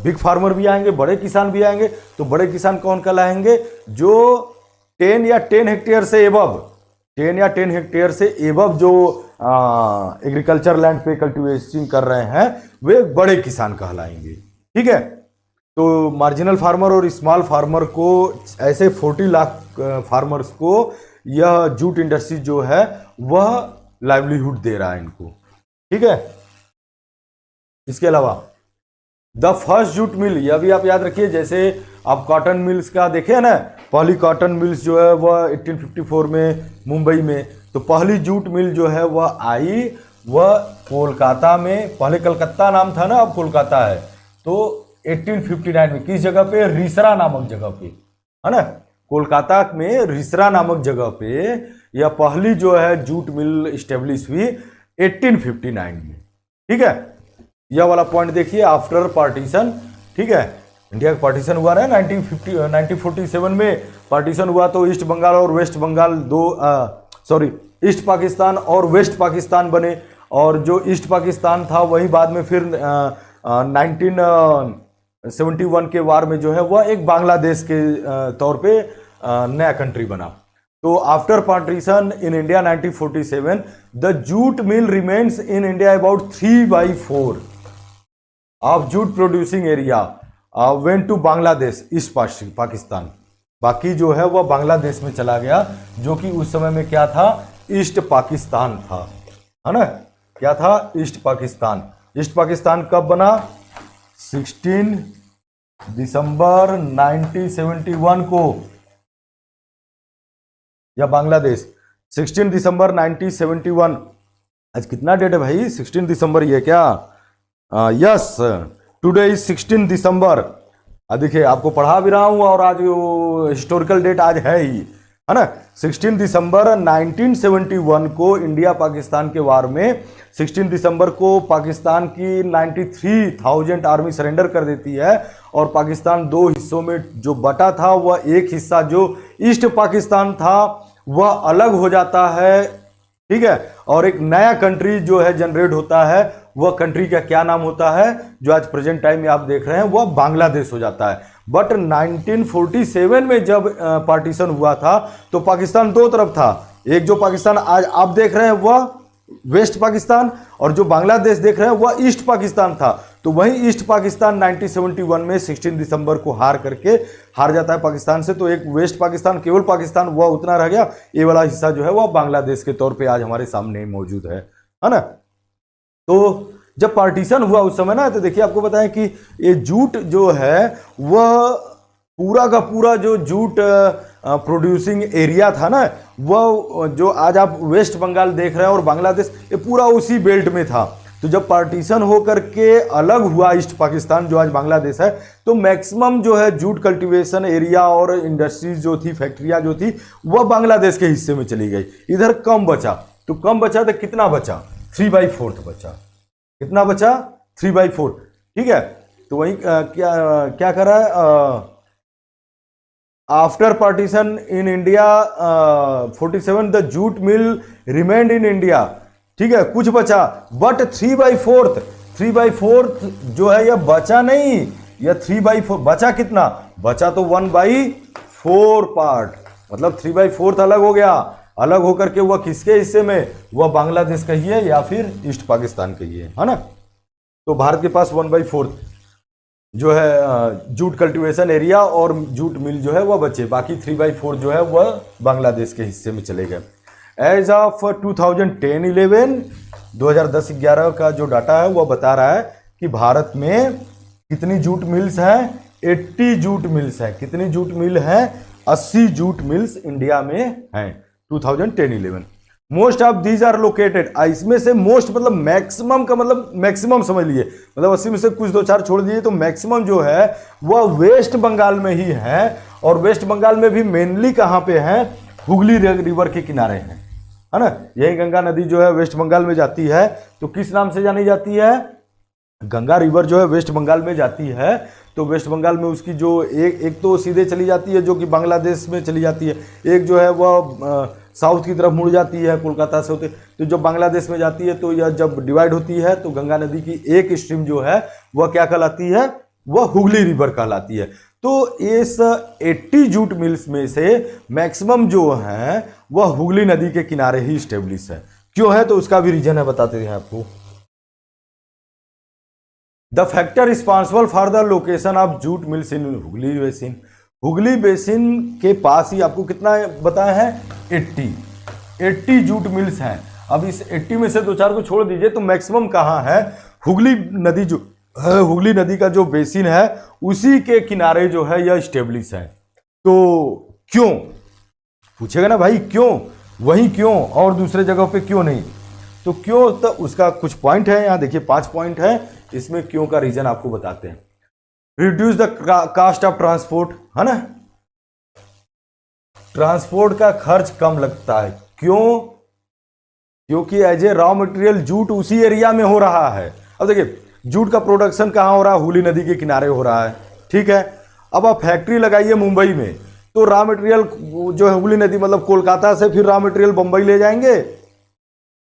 बिग फार्मर भी आएंगे, बड़े किसान भी आएंगे। तो बड़े किसान कौन कहलाएंगे, जो 10 या 10 हेक्टेयर से एबव, 10 या 10 हेक्टेयर से एबव जो एग्रीकल्चर लैंड पे कल्टीवेशन कर रहे हैं वे बड़े किसान कहलाएंगे, ठीक है। तो मार्जिनल फार्मर और स्मॉल फार्मर को, ऐसे 40 लाख फार्मर्स को यह जूट इंडस्ट्री जो है वह लाइवलीहुड दे रहा है इनको, ठीक है। इसके अलावा द फर्स्ट जूट मिल, यह भी आप याद रखिए, जैसे आप कॉटन मिल्स का देखे ना, पहली कॉटन मिल्स जो है वह 1854 में मुंबई में, तो पहली जूट मिल जो है वह आई वह कोलकाता में, पहले कलकत्ता नाम था ना, अब कोलकाता है। तो 1859 में किस जगह पे, रिसरा नामक जगह पे, है ना, कोलकाता में रिसरा नामक जगह पे यह पहली जो है जूट मिल स्टेब्लिश हुई 1859 में, ठीक है। यह वाला पॉइंट देखिए, आफ्टर पार्टीशन, ठीक है, इंडिया का पार्टीशन हुआ ना 1947 में पार्टीशन हुआ, तो ईस्ट बंगाल और वेस्ट बंगाल ईस्ट पाकिस्तान और वेस्ट पाकिस्तान बने, और जो ईस्ट पाकिस्तान था वही बाद में फिर 1971 के वार में जो है वह एक बांग्लादेश के तौर पे नया कंट्री बना। तो after partition in India 1947 the jute mill remains in India about 3/4 of jute producing area went to Bangladesh, east Pakistan. बाकी जो है वह बांग्लादेश में चला गया, जो कि उस समय में क्या था, ईस्ट पाकिस्तान था, है ना, क्या था, ईस्ट पाकिस्तान। ईस्ट पाकिस्तान कब बना, 16 दिसंबर 1971 को, या बांग्लादेश 16 दिसंबर 1971। आज कितना डेट है भाई, 16 दिसंबर, ये क्या, यस, टुडे इज 16 दिसंबर। देखिए आपको पढ़ा भी रहा हूँ और आज हिस्टोरिकल डेट आज है ही, है ना। 16 दिसंबर 1971 को इंडिया पाकिस्तान के वार में 16 दिसंबर को पाकिस्तान की 93,000 आर्मी सरेंडर कर देती है, और पाकिस्तान दो हिस्सों में जो बटा था, वह एक हिस्सा जो ईस्ट पाकिस्तान था वह अलग हो जाता है, ठीक है, और एक नया कंट्री जो है जनरेट होता है। वह कंट्री का क्या नाम होता है, जो आज प्रेजेंट टाइम में आप देख रहे हैं, वह बांग्लादेश हो जाता है। बट 1947 में जब पार्टीशन हुआ था तो पाकिस्तान दो तरफ था, एक जो पाकिस्तान आज आप देख रहे हैं वह वेस्ट पाकिस्तान, और जो बांग्लादेश देख रहे हैं वह ईस्ट पाकिस्तान था। तो वही ईस्ट पाकिस्तान 1971 में 16 दिसंबर को हार जाता है पाकिस्तान से। तो एक वेस्ट पाकिस्तान, केवल पाकिस्तान, वह उतना रह गया, ये वाला हिस्सा जो है वह बांग्लादेश के तौर पे आज हमारे सामने मौजूद है ना। तो जब पार्टीशन हुआ उस समय ना, तो देखिए आपको बताएं कि ये जूट जो है वह पूरा का पूरा जो जूट प्रोड्यूसिंग एरिया था ना, वह जो आज आप वेस्ट बंगाल देख रहे हैं और बांग्लादेश, ये पूरा उसी बेल्ट में था। तो जब पार्टीशन होकर के अलग हुआ ईस्ट पाकिस्तान जो आज बांग्लादेश है, तो मैक्सिमम जो है जूट कल्टीवेशन एरिया और इंडस्ट्रीज जो थी, फैक्ट्रियां जो थी, वह बांग्लादेश के हिस्से में चली गई। इधर कम बचा, तो कम बचा तो कितना बचा, 3/4 बचा। कितना बचा, 3/4। ठीक है, तो वही क्या क्या करा है, after partition in India 47 the jute mill remained in India. ठीक है, कुछ बचा, बट 3/4 जो है यह बचा नहीं, यह 3/4 बचा। कितना बचा, तो 1/4 पार्ट, मतलब 3/4 अलग हो गया। अलग होकर के वह किसके हिस्से में, वह बांग्लादेश का ही है या फिर ईस्ट पाकिस्तान का ही है ना। तो भारत के पास 1/4 जो है जूट कल्टीवेशन एरिया और जूट मिल जो है वह बचे, बाकी 3/4 जो है वह बांग्लादेश के हिस्से में चले गए। एज ऑफ 2010-11 2010-11 का जो डाटा है वह बता रहा है कि भारत में कितनी जूट मिल्स हैं, 80 जूट मिल्स हैं। कितनी जूट मिल हैं, 80 जूट मिल्स इंडिया में हैं 2010-11। Most of these are located, इसमें से मोस्ट मतलब मैक्सिमम का मतलब मैक्सिमम समझ लिए, मतलब 80 में से कुछ दो चार छोड़ दिए, तो मैक्सिमम जो है वह वेस्ट बंगाल में ही है। और वेस्ट बंगाल में भी मेनली कहाँ पे है, हुगली रिवर के किनारे है ना। यही गंगा नदी जो है वेस्ट बंगाल में जाती है, तो किस नाम से जानी जाती है, गंगा रिवर जो है वेस्ट बंगाल में जाती है। तो वेस्ट बंगाल में उसकी जो एक तो सीधे चली जाती है जो कि बांग्लादेश में चली जाती है, एक जो है वह साउथ की तरफ मुड़ जाती है कोलकाता से होते। तो जब बांग्लादेश में जाती है तो यह जब डिवाइड होती है तो गंगा नदी की एक स्ट्रीम जो है वह क्या कहलाती है, वह हुगली रिवर कहलाती है। तो इस 80 जूट मिल्स में से मैक्सिमम जो है वह हुगली नदी के किनारे ही स्टेब्लिश है। क्यों है, तो उसका भी रीजन है, बताते हैं आपको। The factor responsible for the location of jute mills in Hooghly basin, Hooghly basin के पास ही आपको कितना बताया है, 80 जूट मिल्स हैं। अब इस 80 में से दो चार को छोड़ दीजिए तो मैक्सिमम कहाँ है, हुगली नदी जो है, हुगली नदी का जो बेसिन है उसी के किनारे जो है यह स्टेब्लिश है। तो क्यों पूछेगा ना भाई, क्यों, वही क्यों और दूसरे जगह पे क्यों नहीं, तो क्यों, तो उसका कुछ पॉइंट है, यहाँ देखिए 5 पॉइंट है, इसमें क्यों का रीजन आपको बताते हैं। Reduce the cost of transport, है ना, ट्रांसपोर्ट का खर्च कम लगता है। क्यों, क्योंकि as a raw material jute उसी एरिया में हो रहा है। अब देखिए जूट का प्रोडक्शन कहाँ हो रहा है, हुगली नदी के किनारे हो रहा है। ठीक है, अब आप फैक्ट्री लगाइए मुंबई में, तो रॉ मटेरियल जो है हुगली नदी मतलब कोलकाता से फिर रॉ मटेरियल बंबई ले जाएंगे,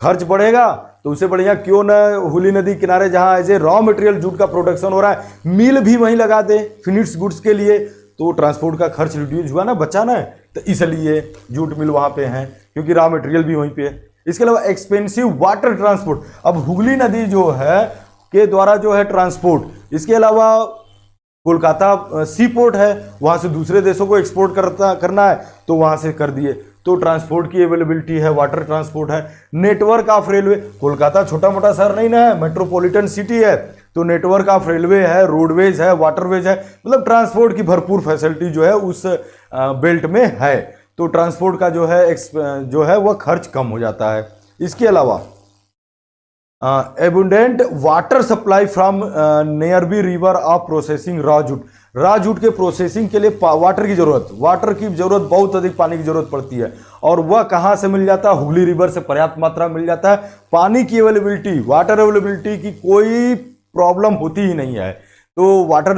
खर्च बढ़ेगा। तो उससे बढ़िया क्यों ना हुगली नदी किनारे जहां as a raw material jute का प्रोडक्शन हो रहा है, मिल भी वहीं लगा दे फिनिश्ड गुड्स के लिए, तो ट्रांसपोर्ट का खर्च रिड्यूस हुआ ना, बचा ना। तो इसलिए जूट मिल वहां पे हैं क्योंकि रॉ मटेरियल भी वहीं पे है। इसके अलावा एक्सपेंसिव वाटर ट्रांसपोर्ट, अब हुगली नदी जो है के द्वारा जो है ट्रांसपोर्ट, इसके अलावा कोलकाता सी पोर्ट है, वहां से दूसरे देशों को एक्सपोर्ट करना है तो वहां से कर दिए, तो ट्रांसपोर्ट की अवेलेबिलिटी है, वाटर ट्रांसपोर्ट है। नेटवर्क ऑफ रेलवे, कोलकाता छोटा मोटा शहर नहीं ना है, मेट्रोपॉलिटन सिटी है, तो नेटवर्क ऑफ रेलवे है, रोडवेज है, वाटरवेज है, मतलब ट्रांसपोर्ट की भरपूर फैसिलिटी जो है उस बेल्ट में है। तो ट्रांसपोर्ट का जो है वह खर्च कम हो जाता है। इसके अलावा abundant water supply from nearby river of processing raw jute के प्रोसेसिंग के लिए वाटर की जरूरत बहुत अधिक पानी की जरूरत पड़ती है, और वह कहाँ से मिल जाता है, हुगली रिवर से पर्याप्त मात्रा में मिल जाता है। पानी की अवेलेबिलिटी, वाटर अवेलेबिलिटी की कोई प्रॉब्लम होती ही नहीं है। तो वाटर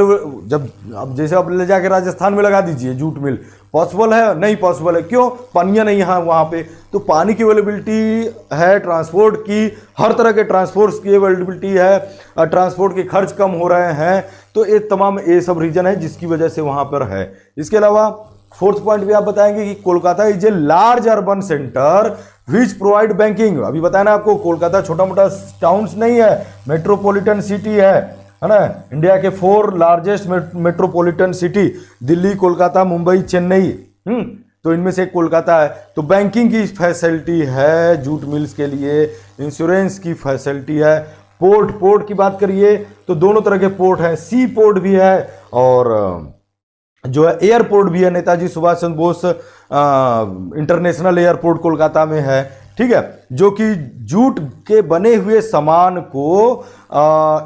जब अब जैसे आप ले जाके राजस्थान में लगा दीजिए जूट मिल, पॉसिबल है, नहीं पॉसिबल है, क्यों, पानियाँ नहीं है वहाँ पे, तो पानी की अवेलेबिलिटी है, ट्रांसपोर्ट की हर तरह के ट्रांसपोर्ट की अवेलेबिलिटी है, ट्रांसपोर्ट के खर्च कम हो रहे हैं, तो ये तमाम ये सब रीजन है जिसकी वजह से वहाँ पर है। इसके अलावा 4th पॉइंट भी आप बताएंगे कि Kolkata is a large urban centre which provide banking, अभी बताया ना आपको, कोलकाता छोटा मोटा टाउन्स नहीं है, मेट्रोपॉलिटन सिटी है ना। इंडिया के 4 largest metropolitan city, Delhi, Kolkata, Mumbai, Chennai, तो इनमें से कोलकाता है। तो बैंकिंग की फैसिलिटी है जूट मिल्स के लिए, इंश्योरेंस की फैसिलिटी है, पोर्ट की बात करिए तो दोनों तरह के पोर्ट हैं, सी पोर्ट भी है और जो है एयरपोर्ट भी है, नेताजी सुभाष चंद्र बोस इंटरनेशनल एयरपोर्ट कोलकाता में है, ठीक है, जो कि जूट के बने हुए सामान को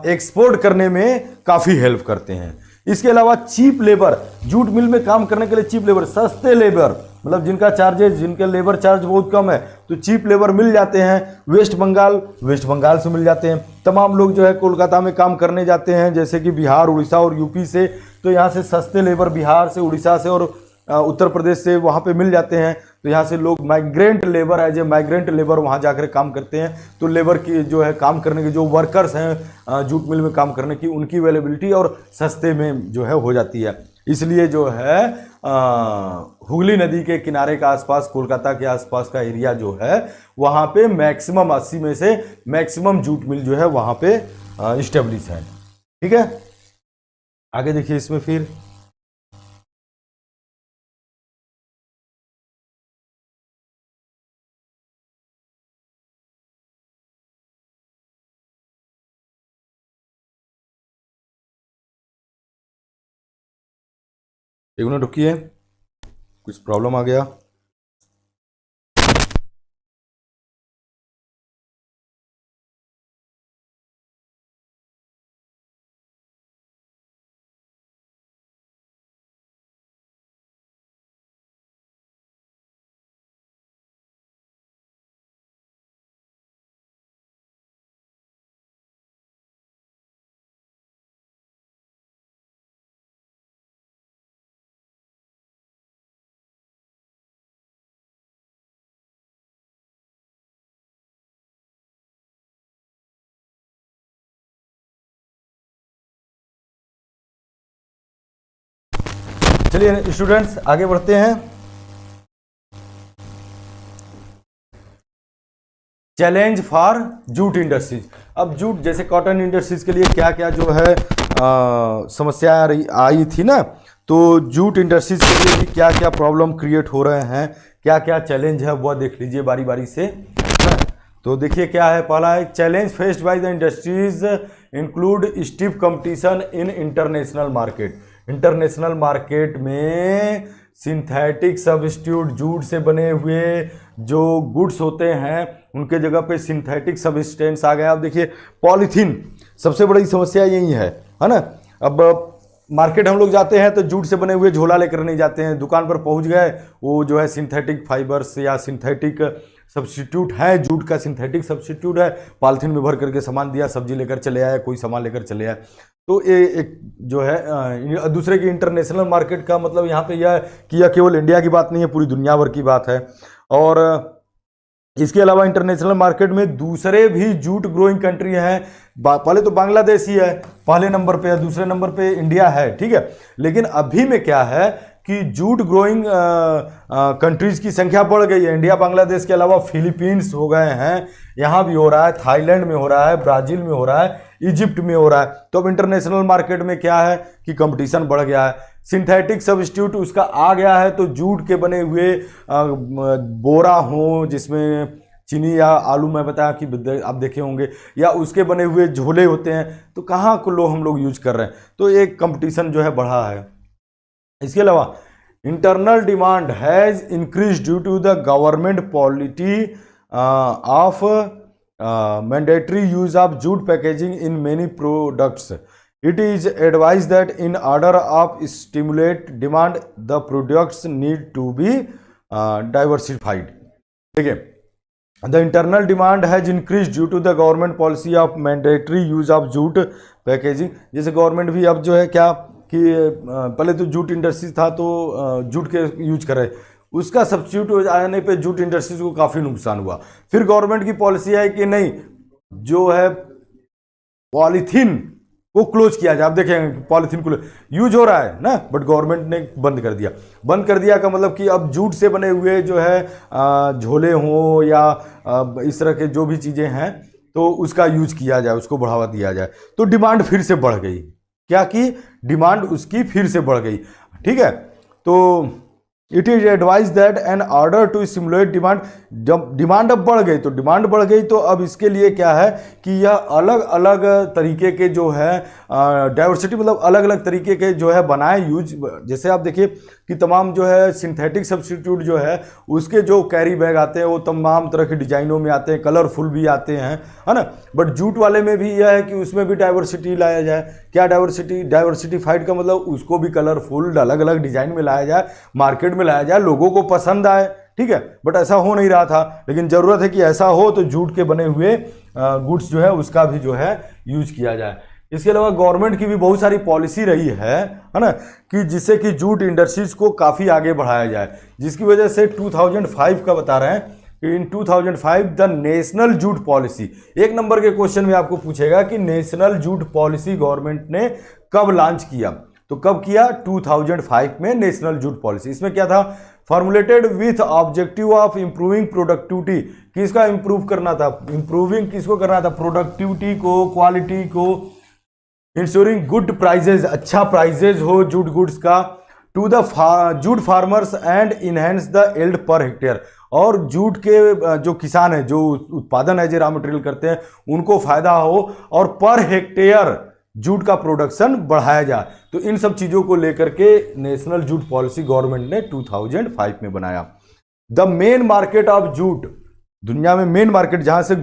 एक्सपोर्ट करने में काफ़ी हेल्प करते हैं। इसके अलावा चीप लेबर, जूट मिल में काम करने के लिए चीप लेबर, सस्ते लेबर, मतलब जिनका चार्जेज, जिनके लेबर चार्ज बहुत कम है, तो चीप लेबर मिल जाते हैं। वेस्ट बंगाल से मिल जाते हैं। तमाम लोग जो है कोलकाता में काम करने जाते हैं, जैसे कि बिहार, उड़ीसा और यूपी से, तो यहाँ से सस्ते लेबर बिहार से, उड़ीसा से और उत्तर प्रदेश से वहाँ पे मिल जाते हैं। तो यहाँ से लोग migrant labour, as a migrant labour वहाँ जाकर काम करते हैं। तो लेबर की जो है काम करने के जो वर्कर्स हैं जूट मिल में काम करने की, उनकी अवेलेबिलिटी और सस्ते में जो है हो जाती है। इसलिए जो है हुगली नदी के किनारे का आसपास, कोलकाता के आसपास का एरिया जो है, वहाँ पे मैक्सिमम 80 में से मैक्सिमम जूट मिल जो है वहाँ पे इस्टेब्लिश है। ठीक है, आगे देखिए इसमें फिर एक मिनट रुकिए, कुछ प्रॉब्लम आ गया। चलिए स्टूडेंट्स आगे बढ़ते हैं। Challenge for jute industries. अब जूट जैसे कॉटन इंडस्ट्रीज के लिए क्या क्या जो है समस्या आई थी ना, तो जूट इंडस्ट्रीज के लिए भी क्या क्या प्रॉब्लम क्रिएट हो रहे हैं, क्या क्या चैलेंज है, वह देख लीजिए बारी बारी से। तो देखिए क्या है, पहला है challenge faced by the industries include stiff competition in international market. International market में सिंथेटिक सब्स्टिट्यूट, जूट से बने हुए जो गुड्स होते हैं उनके जगह पे सिंथेटिक सब्सटेंस आ गया। अब देखिए पॉलीथीन, सबसे बड़ी समस्या यही है ना। अब मार्केट हम लोग जाते हैं तो जूट से बने हुए झोला लेकर नहीं जाते हैं, दुकान पर पहुंच गए, वो जो है सिंथेटिक फाइबर्स या सिंथेटिक सब्स्टिट्यूट है, जूट का सिंथेटिक सब्स्टिट्यूट है, पॉलीथीन में भर करके सामान दिया, सब्जी लेकर चले आए, कोई सामान लेकर चले आए। तो ये एक जो है दूसरे की इंटरनेशनल मार्केट का मतलब यहाँ पे यह है कि यह केवल इंडिया की बात नहीं है, पूरी दुनिया भर की बात है। और इसके अलावा इंटरनेशनल मार्केट में दूसरे भी जूट ग्रोइंग कंट्री हैं। पहले तो बांग्लादेश ही है पहले नंबर पे, दूसरे नंबर पे इंडिया है, ठीक है। लेकिन अभी में क्या है कि जूट ग्रोइंग कंट्रीज की संख्या बढ़ गई है। इंडिया बांग्लादेश के अलावा फिलीपींस हो गए हैं, यहाँ भी हो रहा है, थाईलैंड में हो रहा है, ब्राजील में हो रहा है, इजिप्ट में हो रहा है। तो अब इंटरनेशनल मार्केट में क्या है कि कंपटीशन बढ़ गया है, सिंथेटिक सब्स्टिट्यूट उसका आ गया है। तो जूट के बने हुए बोरा हो जिसमें चीनी या आलू, मैं बताया कि आप देखे होंगे, या उसके बने हुए झोले होते हैं, तो कहाँ को लो हम लोग यूज कर रहे हैं। तो एक कंपटीशन जो है बढ़ा है। इसके अलावा internal demand has increase due to the government policy of mandatory use of jute packaging in many products. It is advise that in order of stimulate demand the products need to be diversified. ठीक है, the internal demand has increase due to the government policy of mandatory use of jute packaging. जैसे government भी अब जो है क्या कि पहले तो जूट इंडस्ट्रीज था तो जूट के यूज कर रहे, उसका सब्स्टिट्यूट आने पे जूट इंडस्ट्रीज को काफ़ी नुकसान हुआ। फिर गवर्नमेंट की पॉलिसी है कि नहीं, जो है पॉलीथीन को क्लोज किया जाए। आप देखें पॉलीथीन को यूज हो रहा है ना, बट गवर्नमेंट ने बंद कर दिया। बंद कर दिया का मतलब कि अब जूट से बने हुए जो है झोले हों या इस तरह के जो भी चीज़ें हैं तो उसका यूज किया जाए, उसको बढ़ावा दिया जाए। तो डिमांड फिर से बढ़ गई, क्या की डिमांड उसकी फिर से बढ़ गई। ठीक है, तो it is advise that an order to stimulate demand. जब डिमांड अब बढ़ गई, तो डिमांड बढ़ गई, तो अब इसके लिए क्या है कि यह अलग अलग तरीके के जो है डाइवर्सिटी मतलब अलग अलग तरीके के जो है बनाए यूज। जैसे आप देखिए कि तमाम जो है सिंथेटिक सब्स्टिट्यूट जो है उसके जो कैरी बैग आते हैं वो तमाम तरह के डिजाइनों में आते हैं, कलरफुल भी आते हैं, है ना। बट जूट वाले में भी यह है कि उसमें भी डाइवर्सिटी लाया जाए। क्या डाइवर्सिटीफाइड का मतलब उसको भी कलरफुल अलग अलग डिजाइन में लाया जाए, मार्केट में लाया जाए, लोगों को पसंद आए, ठीक है। बट ऐसा हो नहीं रहा था, लेकिन जरूरत है कि ऐसा हो तो जूट के बने हुए गुड्स जो है उसका भी जो है यूज किया जाए। इसके अलावा गवर्नमेंट की भी बहुत सारी पॉलिसी रही है ना, कि जिससे कि जूट इंडस्ट्रीज को काफ़ी आगे बढ़ाया जाए, जिसकी वजह से 2005 का बता रहे हैं कि इन 2005 the national jute policy, 1 number के क्वेश्चन में आपको पूछेगा कि नेशनल जूट पॉलिसी गवर्नमेंट ने कब लॉन्च किया, तो कब किया, 2005 में नेशनल जूट पॉलिसी। इसमें क्या था, formulated with objective of improving productivity, किसका इंप्रूव करना था, इंप्रूविंग किसको करना था, प्रोडक्टिविटी को, क्वालिटी को, इंश्योरिंग गुड प्राइजेज, अच्छा प्राइजेज हो जूट गुड्स का, to the jute farmers and enhance the yield per hectare, और जूट के जो किसान है, जो उत्पादन है, जो रॉ मटेरियल करते हैं, उनको फायदा हो और पर हेक्टेयर जूट का प्रोडक्शन बढ़ाया जाए। तो इन सब चीजों को लेकर के नेशनल जूट पॉलिसी गवर्नमेंट ने 2005 में बनाया। The main market of jute, दुनिया में मेन मार्केट जहां से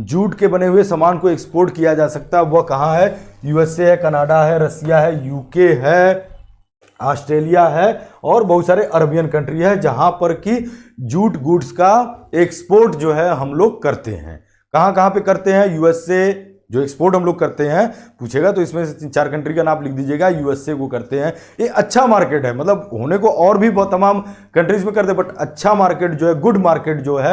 जूट के बने हुए सामान को एक्सपोर्ट किया जा सकता है वह कहां है, यूएसए है, कनाडा है, रसिया है, यूके है, ऑस्ट्रेलिया है और बहुत सारे अरबियन कंट्री है, जहां पर कि जूट गुड्स का एक्सपोर्ट जो है हम लोग करते हैं। कहां कहां पे करते हैं, यूएसए जो एक्सपोर्ट हम लोग करते हैं पूछेगा तो इसमें से 3-4 कंट्री का नाम लिख दीजिएगा। यूएसए को करते हैं, ये अच्छा मार्केट है, मतलब होने को और भी बहुत तमाम कंट्रीज में करते हैं, बट अच्छा मार्केट जो है, गुड मार्केट जो है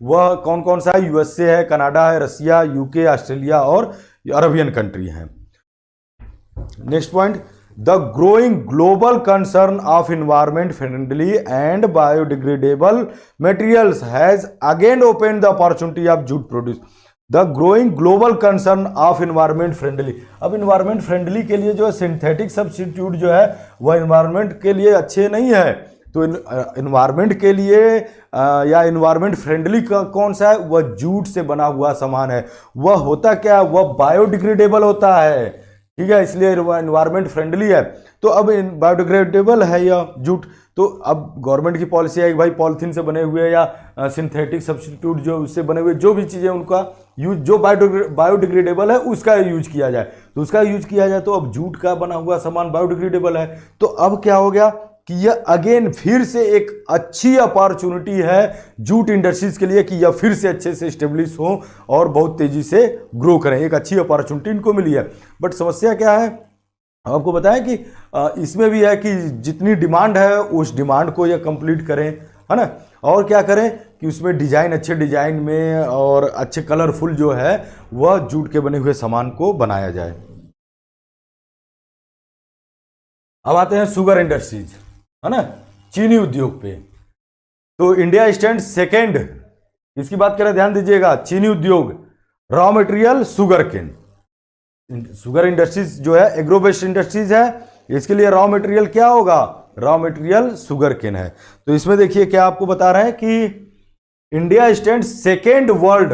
वह कौन कौन सा है, यूएसए है, कनाडा है, रसिया, यूके, ऑस्ट्रेलिया और अरबियन कंट्री हैं। Next point, the growing global concern of environment friendly and biodegradable materials has again open the opportunity of jute produce. The growing global concern of environment friendly, अब environment friendly के लिए जो है synthetic substitute जो है वह environment के लिए अच्छे नहीं है, तो इन्वायरमेंट के लिए या इन्वायरमेंट फ्रेंडली का कौन सा है, वह जूट से बना हुआ सामान है। वह होता क्या, वह बायोडिग्रेडेबल होता है, ठीक है, इसलिए इन्वायरमेंट फ्रेंडली है। तो अब बायोडिग्रेडेबल है यह जूट, तो अब गवर्नमेंट की पॉलिसी है कि भाई पॉलिथीन से बने हुए या सिंथेटिक सब्स्टिट्यूट जो उससे बने हुए जो भी चीज़ें उनका यूज, जो बायोडिग्रेडेबल है उसका यूज किया जाए, तो उसका यूज किया जाए। तो अब जूट का बना हुआ सामान बायोडिग्रेडेबल है, तो अब क्या हो गया कि यह अगेन फिर से एक अच्छी अपॉर्चुनिटी है जूट इंडस्ट्रीज के लिए कि यह फिर से अच्छे से स्टेब्लिश हो और बहुत तेजी से ग्रो करें, एक अच्छी अपॉर्चुनिटी इनको मिली है। बट समस्या क्या है, आपको बताएं कि इसमें भी है कि जितनी डिमांड है उस डिमांड को यह कंप्लीट करें, है ना, और क्या करें कि उसमें डिजाइन, अच्छे डिजाइन में और अच्छे कलरफुल जो है वह जूट के बने हुए सामान को बनाया जाए। अब आते हैं शुगर इंडस्ट्रीज, है ना, चीनी उद्योग पे। तो इंडिया स्टैंड सेकेंड, इसकी बात करें ध्यान दीजिएगा, चीनी उद्योग, raw material sugar cane. Sugar industries जो है एग्रो बेस्ड इंडस्ट्रीज है, इसके लिए रॉ मटेरियल क्या होगा, रॉ मटेरियल शुगर केन है। तो इसमें देखिए क्या आपको बता रहे हैं कि India stand second world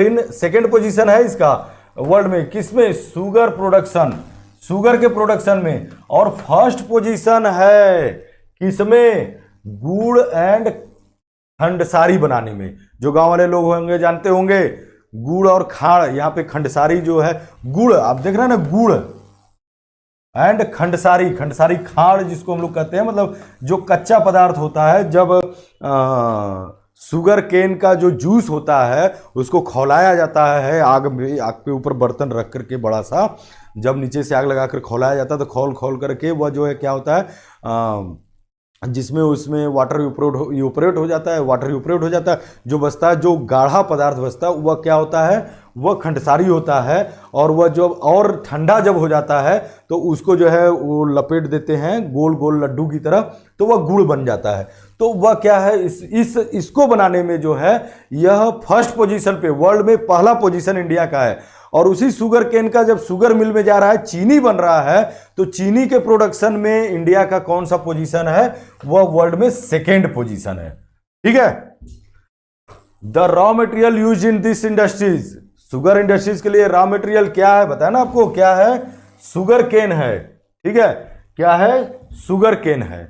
in second position है इसका वर्ल्ड में, किसमें, शुगर प्रोडक्शन, शुगर के प्रोडक्शन में, और फर्स्ट पोजीशन है किसमें, गुड़ एंड खंडसारी बनाने में। जो गांव वाले लोग होंगे जानते होंगे गुड़ और खाड़, यहाँ पे खंडसारी जो है, गुड़ आप देख रहे हैं ना, गुड़ एंड खंडसारी, खंडसारी खाड़ जिसको हम लोग कहते हैं, मतलब जो कच्चा पदार्थ होता है, जब शुगर केन का जो जूस होता है उसको खौलाया जाता है आग में, आग पे ऊपर बर्तन रख करके बड़ा सा, जब नीचे से आग लगा कर खौलाया जाता है तो खोल खोल करके वह जो है क्या होता है, जिसमें उसमें वाटर यूपरेट हो जाता है, वाटर यूपरेट हो जाता है, जो बचता है, जो गाढ़ा पदार्थ बचता है वह क्या होता है, वह खंडसारी होता है। और वह जब और ठंडा जब हो जाता है तो उसको जो है वो लपेट देते हैं गोल गोल लड्डू की तरह, तो वह गुड़ बन जाता है। तो वह क्या है, इसको बनाने में जो है यह फर्स्ट पोजीशन पे, वर्ल्ड में पहला पोजीशन इंडिया का है। और उसी शुगर केन का जब शुगर मिल में जा रहा है, चीनी बन रहा है, तो चीनी के प्रोडक्शन में इंडिया का कौन सा पोजीशन है, वह वर्ल्ड में सेकेंड पोजीशन है, ठीक है। The raw material use in this industries, sugar industries के लिए रॉ मटेरियल क्या है बताया ना आपको, क्या है, शुगर केन है, ठीक है, क्या है, शुगर केन है,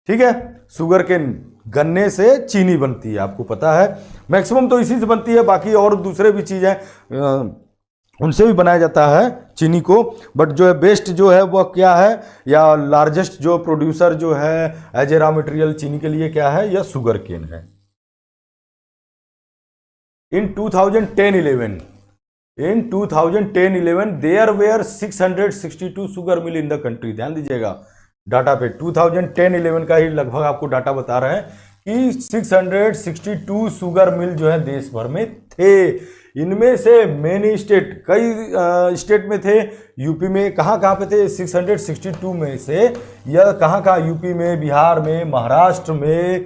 ठीक है, शुगर केन, गन्ने से चीनी बनती है, आपको पता है, मैक्सिमम तो इसी से बनती है, बाकी और दूसरे भी चीज़ हैं उनसे भी बनाया जाता है चीनी को, बट जो है बेस्ट जो है वह क्या है, या लार्जेस्ट जो प्रोड्यूसर जो है एज ए रॉ मटेरियल चीनी के लिए क्या है, यह शुगर केन है। In 2010-11 there were 662 sugar mill in the country. ध्यान दीजिएगा डाटा पे, 2010-11 का ही लगभग आपको डाटा बता रहे हैं कि 662 शुगर मिल जो है देश भर में थे। इनमें से मेनी स्टेट, कई स्टेट में थे, यूपी में कहाँ पे थे 662 में से, यह कहाँ यूपी में, बिहार में, महाराष्ट्र में,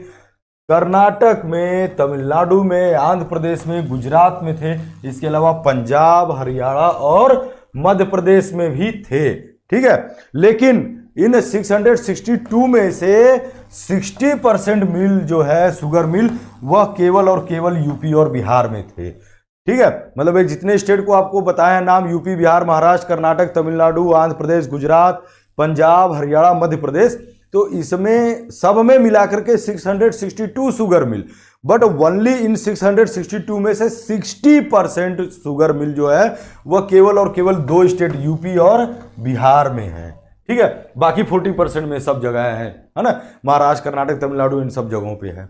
कर्नाटक में, तमिलनाडु में, आंध्र प्रदेश में, गुजरात में थे, इसके अलावा पंजाब, हरियाणा और मध्य प्रदेश में भी थे, ठीक है। लेकिन इन 662 में से 60% मिल जो है शुगर मिल वह केवल और केवल यूपी और बिहार में थे, ठीक है। मतलब ये जितने स्टेट को आपको बताया नाम, यूपी, बिहार, महाराष्ट्र, कर्नाटक, तमिलनाडु, आंध्र प्रदेश, गुजरात, पंजाब, हरियाणा, मध्य प्रदेश, तो इसमें सब में मिलाकर के 662 sugar mill, but only in 662 में से 60% शुगर मिल जो है वह केवल और केवल 2 स्टेट यूपी और बिहार में है, ठीक है। बाकी 40% में सब जगह है ना, महाराष्ट्र, कर्नाटक, तमिलनाडु, इन सब जगहों पे है।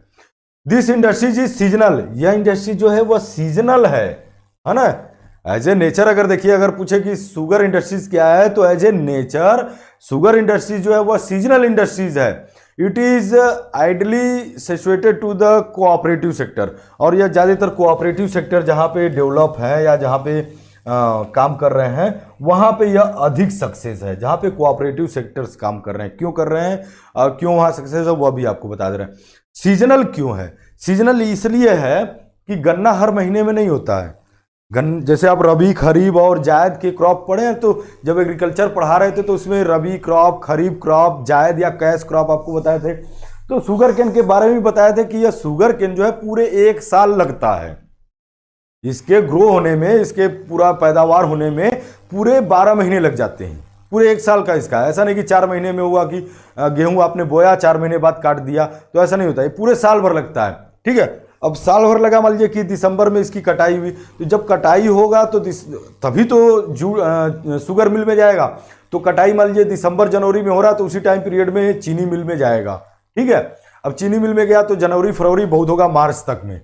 दिस इंडस्ट्रीज इज सीजनल, यह इंडस्ट्री जो है वह सीजनल है ना। एज ए नेचर अगर देखिए, अगर पूछे कि शुगर इंडस्ट्रीज क्या है, तो as a nature sugar industries जो है वह सीजनल इंडस्ट्रीज है। It is ideally situated to the cooperative sector, और यह ज़्यादातर कोऑपरेटिव सेक्टर जहाँ पे डेवलप है या जहाँ पे काम कर रहे हैं वहाँ पे यह अधिक सक्सेस है, जहाँ पे कोऑपरेटिव सेक्टर्स काम कर रहे हैं। क्यों कर रहे हैं, क्यों वहाँ सक्सेस है, वह भी आपको बता दे रहे हैं। सीजनल क्यों है, सीजनल इसलिए है कि गन्ना हर महीने में नहीं होता है। जैसे आप रबी, खरीफ और जायद के क्रॉप पढ़े हैं, तो जब एग्रीकल्चर पढ़ा रहे थे तो उसमें रबी क्रॉप, खरीफ क्रॉप, जायद या कैश क्रॉप आपको बताए थे। तो शुगर केन के बारे में बताया था कि यह शुगर केन जो है पूरे 1 साल लगता है इसके ग्रो होने में, इसके पूरा पैदावार होने में पूरे 12 महीने लग जाते हैं, पूरे 1 साल का इसका। ऐसा नहीं कि 4 महीने में हुआ कि गेहूं आपने बोया 4 महीने बाद काट दिया, तो ऐसा नहीं होता, ये पूरे साल भर लगता है, ठीक है। अब साल भर लगा, मान लीजिए कि दिसंबर में इसकी कटाई हुई, तो जब कटाई होगा तो तभी तो शुगर मिल में जाएगा। तो कटाई मान लीजिए दिसंबर जनवरी में हो रहा, तो उसी टाइम पीरियड में चीनी मिल में जाएगा, ठीक है। अब चीनी मिल में गया तो जनवरी, फरवरी, बहुत होगा मार्च तक में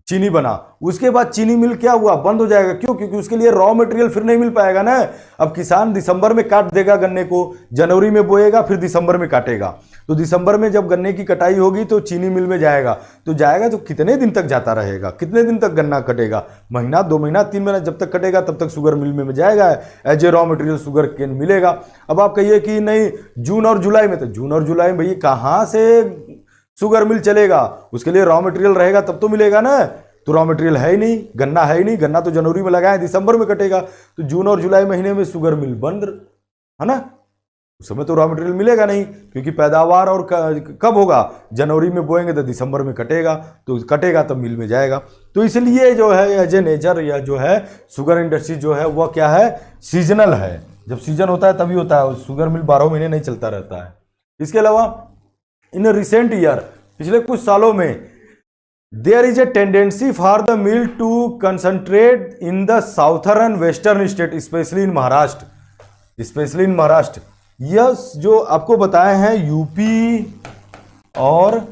चीनी बना, उसके बाद चीनी मिल क्या हुआ, बंद हो जाएगा। क्यों, क्योंकि उसके लिए रॉ मटेरियल फिर नहीं मिल पाएगा ना। अब किसान दिसंबर में काट देगा गन्ने को, जनवरी में बोएगा, फिर दिसंबर में काटेगा, तो दिसंबर में जब गन्ने की कटाई होगी तो चीनी मिल में जाएगा, तो कितने दिन तक जाता रहेगा, कितने दिन तक गन्ना कटेगा, महीना, 2 महीना, 3 महीना, जब तक कटेगा तब तक शुगर मिल में जाएगा, as a raw material sugar cane मिलेगा। अब आप कहिए कि नहीं जून और जुलाई में, तो जून और जुलाई में भैया कहाँ से शुगर मिल चलेगा, उसके लिए रॉ मटेरियल रहेगा तब तो मिलेगा ना। तो रॉ मटेरियल है ही नहीं, गन्ना है ही नहीं, गन्ना तो जनवरी में लगाए, दिसंबर में कटेगा, तो जून और जुलाई महीने में शुगर मिल बंद है ना, उस समय तो रॉ मटेरियल मिलेगा नहीं, क्योंकि पैदावार और कब होगा, जनवरी में बोएंगे तो दिसंबर में कटेगा, तो कटेगा तब मिल में जाएगा। तो इसलिए जो है एज ए नेचर या जो है शुगर इंडस्ट्री जो है वह क्या है, सीजनल है। जब सीजन होता है तभी होता है, शुगर मिल 12 महीने नहीं चलता रहता है। इसके अलावा इन रिसेंट ईयर, पिछले कुछ सालों में, there is a tendency for the mill to concentrate in the southern western state, especially in Maharashtra. यह जो आपको बताए हैं यूपी और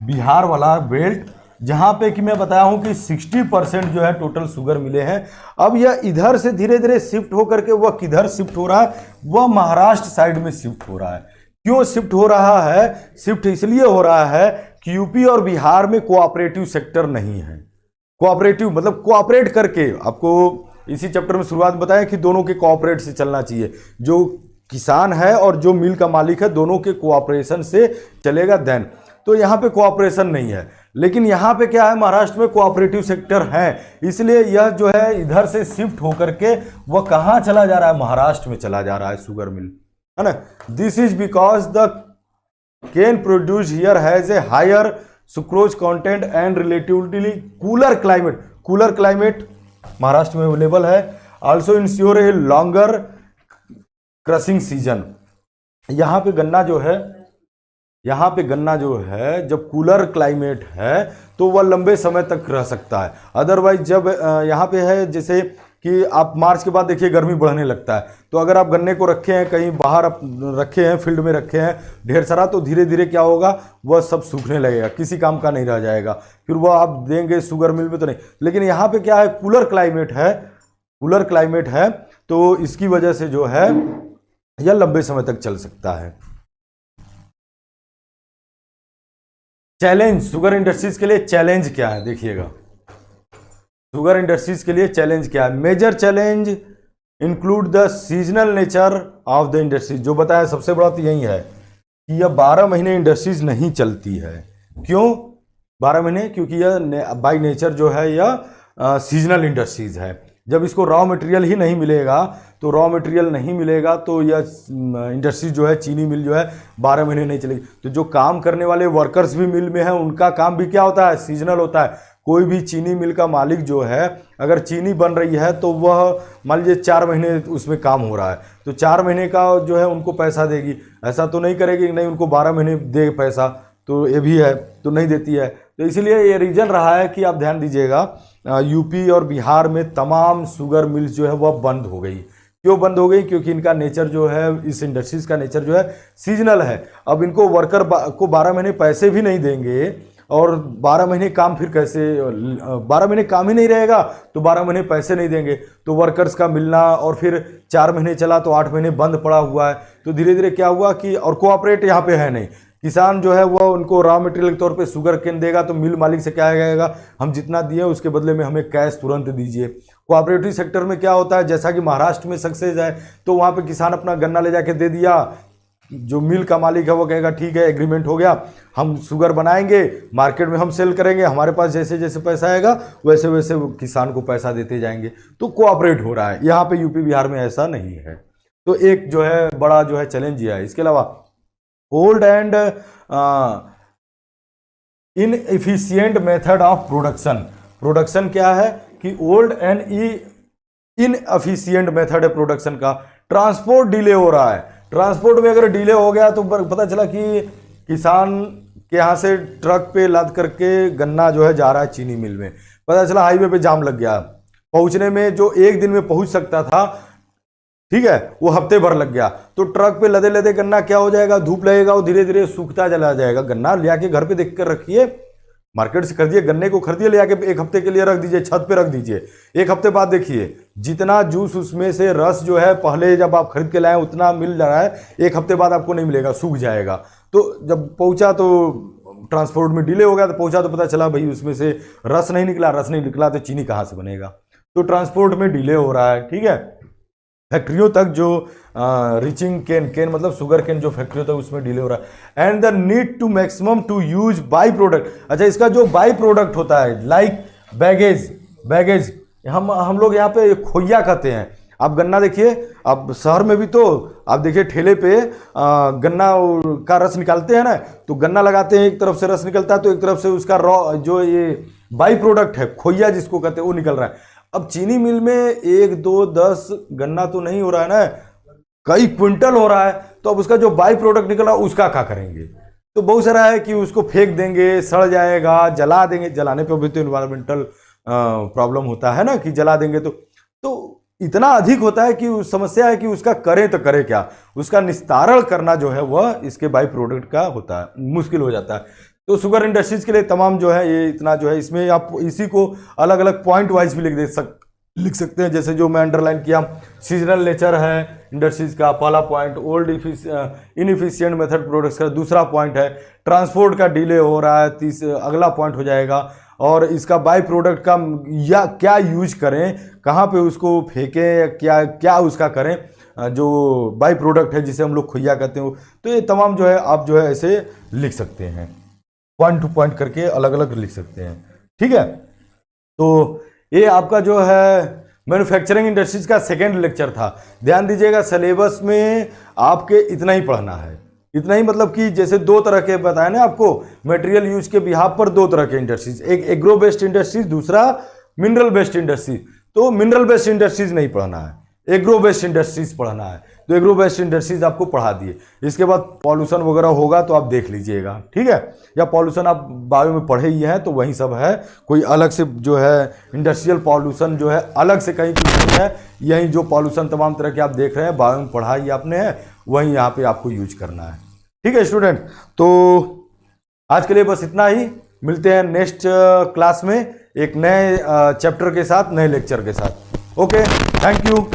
बिहार वाला बेल्ट, जहां पे कि मैं बताया हूं कि 60% जो है टोटल शुगर मिले हैं। अब यह इधर से धीरे धीरे शिफ्ट होकर के वह किधर शिफ्ट हो रहा है, वह महाराष्ट्र साइड में शिफ्ट हो रहा है। क्यों शिफ्ट हो रहा है, शिफ्ट इसलिए हो रहा है कि यूपी और बिहार में कोऑपरेटिव सेक्टर नहीं है। कोऑपरेटिव मतलब कोऑपरेट करके, आपको इसी चैप्टर में शुरुआत बताया कि दोनों के कोऑपरेट से चलना चाहिए, जो किसान है और जो मिल का मालिक है दोनों के कोऑपरेशन से चलेगा देन। तो यहाँ पे कोऑपरेशन नहीं है, लेकिन यहाँ पे क्या है, महाराष्ट्र में कोऑपरेटिव सेक्टर है, इसलिए यह जो है इधर से शिफ्ट होकर के वह कहाँ चला जा रहा है, महाराष्ट्र में चला जा रहा है शुगर मिल, है ना। This is because the cane produce here has a higher sucrose content and relatively cooler climate Maharashtra में अवेलेबल है। Also ensure a longer crushing season. यहाँ पे गन्ना जो है जब कूलर क्लाइमेट है तो वह लंबे समय तक रह सकता है। अदरवाइज जब यहाँ पे है जैसे कि आप मार्च के बाद देखिए गर्मी बढ़ने लगता है, तो अगर आप गन्ने को रखे हैं कहीं बाहर रखे हैं, फील्ड में रखे हैं ढेर सारा, तो धीरे धीरे क्या होगा, वह सब सूखने लगेगा, किसी काम का नहीं रह जाएगा, फिर वह आप देंगे शुगर मिल में तो नहीं। लेकिन यहाँ पे क्या है, कूलर क्लाइमेट है, तो इसकी वजह से जो है यह लंबे समय तक चल सकता है। चैलेंज शुगर इंडस्ट्रीज के लिए चैलेंज क्या है, देखिएगा शुगर इंडस्ट्रीज के लिए चैलेंज क्या है। Major challenge include the seasonal nature of the industries. जो बताया सबसे बड़ा तो यही है कि यह 12 महीने इंडस्ट्रीज नहीं चलती है। क्यों 12 महीने? क्योंकि यह बाय नेचर जो है यह सीजनल इंडस्ट्रीज है। जब इसको रॉ मटेरियल ही नहीं मिलेगा तो यह इंडस्ट्री जो है, चीनी मिल जो है 12 महीने नहीं चलेगी। तो जो काम करने वाले वर्कर्स भी मिल में हैं, उनका काम भी क्या होता है, सीजनल होता है। कोई भी चीनी मिल का मालिक जो है, अगर चीनी बन रही है तो वह मान लीजिए 4 महीने उसमें काम हो रहा है, तो 4 महीने का जो है उनको पैसा देगी। ऐसा तो नहीं करेगी कि नहीं उनको 12 महीने दे पैसा, तो ये भी है, तो नहीं देती है। तो इसलिए ये रीज़न रहा है कि आप ध्यान दीजिएगा, यूपी और बिहार में तमाम शुगर मिल्स जो है वह बंद हो गई। क्यों बंद हो गई? क्योंकि इनका नेचर जो है, इस इंडस्ट्रीज़ का नेचर जो है सीजनल है। अब इनको वर्कर को 12 महीने पैसे भी नहीं देंगे और 12 महीने काम फिर कैसे, 12 महीने काम ही नहीं रहेगा तो 12 महीने पैसे नहीं देंगे, तो वर्कर्स का मिलना, और फिर 4 महीने चला तो 8 महीने बंद पड़ा हुआ है। तो धीरे धीरे क्या हुआ कि, और कोऑपरेट यहाँ पे है नहीं, किसान जो है वो उनको रॉ मटेरियल के तौर पे शुगर केन देगा, तो मिल मालिक से क्या कहेगा, हम जितना दिए उसके बदले में हमें कैश तुरंत दीजिए। कोऑपरेटिव सेक्टर में क्या होता है, जैसा कि महाराष्ट्र में सक्सेस है, तो वहाँ पे किसान अपना गन्ना ले जाके दे दिया, जो मिल का मालिक है वो कहेगा ठीक है एग्रीमेंट हो गया, हम शुगर बनाएंगे, मार्केट में हम सेल करेंगे, हमारे पास जैसे जैसे पैसा आएगा वैसे वैसे किसान को पैसा देते जाएंगे। तो कोऑपरेट हो रहा है। यहाँ पे यूपी बिहार में ऐसा नहीं है। तो एक जो है बड़ा जो है चैलेंज यह है। इसके अलावा old and inefficient method of production क्या है कि ओल्ड एंड इनएफिशिएंट मेथड है प्रोडक्शन का। ट्रांसपोर्ट डिले हो रहा है। ट्रांसपोर्ट में अगर डिले हो गया तो पता चला कि किसान के यहाँ से ट्रक पे लाद करके गन्ना जो है जा रहा है चीनी मिल में, पता चला हाईवे पे जाम लग गया, पहुंचने में जो 1 दिन में पहुंच सकता था, ठीक है, वो हफ्ते भर लग गया। तो ट्रक पे लदे लदे गन्ना क्या हो जाएगा, धूप लगेगा, वो धीरे धीरे सूखता चला जाएगा। गन्ना ले आके घर पे देख कर रखिए, मार्केट से खरीदिए, गन्ने को खरीदिए, ले आके 1 हफ्ते के लिए रख दीजिए, छत पे रख दीजिए। 1 हफ्ते बाद देखिए जितना जूस उसमें से रस जो है पहले जब आप खरीद के लाए उतना मिल रहा है, 1 हफ्ते बाद आपको नहीं मिलेगा, सूख जाएगा। तो जब पहुंचा तो ट्रांसपोर्ट में डिले हो गया, तो पहुंचा तो पता चला भाई उसमें से रस नहीं निकला तो चीनी कहाँ से बनेगा। तो ट्रांसपोर्ट में डिले हो रहा है, ठीक है। फैक्ट्रियों तक जो रीचिंग केन मतलब शुगर केन जो फैक्ट्रियों तक उसमें डिले हो रहा है। And the need to maximum to use by product. अच्छा, इसका जो बाई प्रोडक्ट होता है लाइक बैगेज हम लोग यहाँ पे खोइया कहते हैं। आप गन्ना देखिए, अब शहर में भी तो आप देखिए ठेले पे गन्ना का रस निकालते हैं ना, तो गन्ना लगाते हैं, एक तरफ से रस निकलता है तो एक तरफ से उसका रॉ जो ये बाई प्रोडक्ट है खोइया जिसको कहते हैं वो निकल रहा है। अब चीनी मिल में 1, 2, 10 गन्ना तो नहीं हो रहा है ना, कई क्विंटल हो रहा है। तो अब उसका जो बाई प्रोडक्ट निकला उसका क्या करेंगे? तो बहुत सारा है कि उसको फेंक देंगे, सड़ जाएगा, जला देंगे। जलाने पे भी तो इन्वायरमेंटल प्रॉब्लम होता है ना, कि जला देंगे तो इतना अधिक होता है कि समस्या है कि उसका करें तो करें क्या। उसका निस्तारण करना जो है वह इसके बाई प्रोडक्ट का होता है, मुश्किल हो जाता है। तो शुगर इंडस्ट्रीज के लिए तमाम जो है ये इतना जो है, इसमें आप इसी को अलग अलग पॉइंट वाइज भी लिख सकते हैं। जैसे जो मैं अंडरलाइन किया, सीजनल नेचर है इंडस्ट्रीज का पहला point, old inefficient method products का दूसरा पॉइंट है, ट्रांसपोर्ट का डिले हो रहा है अगला पॉइंट हो जाएगा, और इसका बाई प्रोडक्ट का या क्या यूज करें, कहाँ पे उसको फेंकें, क्या उसका करें, जो बाई प्रोडक्ट है जिसे हम लोग खोइया कहते हैं। तो ये तमाम जो है आप जो है ऐसे लिख सकते हैं, पॉइंट टू पॉइंट करके अलग अलग लिख सकते हैं, ठीक है। तो ये आपका जो है मैन्युफैक्चरिंग इंडस्ट्रीज का सेकेंड लेक्चर था। ध्यान दीजिएगा, सिलेबस में आपके इतना ही पढ़ना है, इतना ही, मतलब कि जैसे दो तरह के बताया ना आपको, मटेरियल यूज के बिहाफ पर दो तरह के इंडस्ट्रीज, एक एग्रो बेस्ड इंडस्ट्रीज, दूसरा मिनरल बेस्ड इंडस्ट्रीज। तो मिनरल बेस्ड इंडस्ट्रीज नहीं पढ़ना है, एग्रो बेस्ड इंडस्ट्रीज पढ़ना है। तो एग्रो बेस्ड इंडस्ट्रीज आपको पढ़ा दिए। इसके बाद पॉल्यूशन वगैरह होगा तो आप देख लीजिएगा, ठीक है। या पॉल्यूशन आप बायो में पढ़े ही हैं तो वही सब है, कोई अलग से जो है इंडस्ट्रियल पॉल्यूशन जो है अलग से कहीं कुछ नहीं है। यही जो पॉल्यूशन तमाम तरह के आप देख रहे हैं बायो में पढ़ा ही आपने है, वही यहाँ पे आपको यूज करना है, ठीक है स्टूडेंट। तो आज के लिए बस इतना ही, मिलते हैं नेक्स्ट क्लास में एक नए चैप्टर के साथ, नए लेक्चर के साथ। Okay, thank you.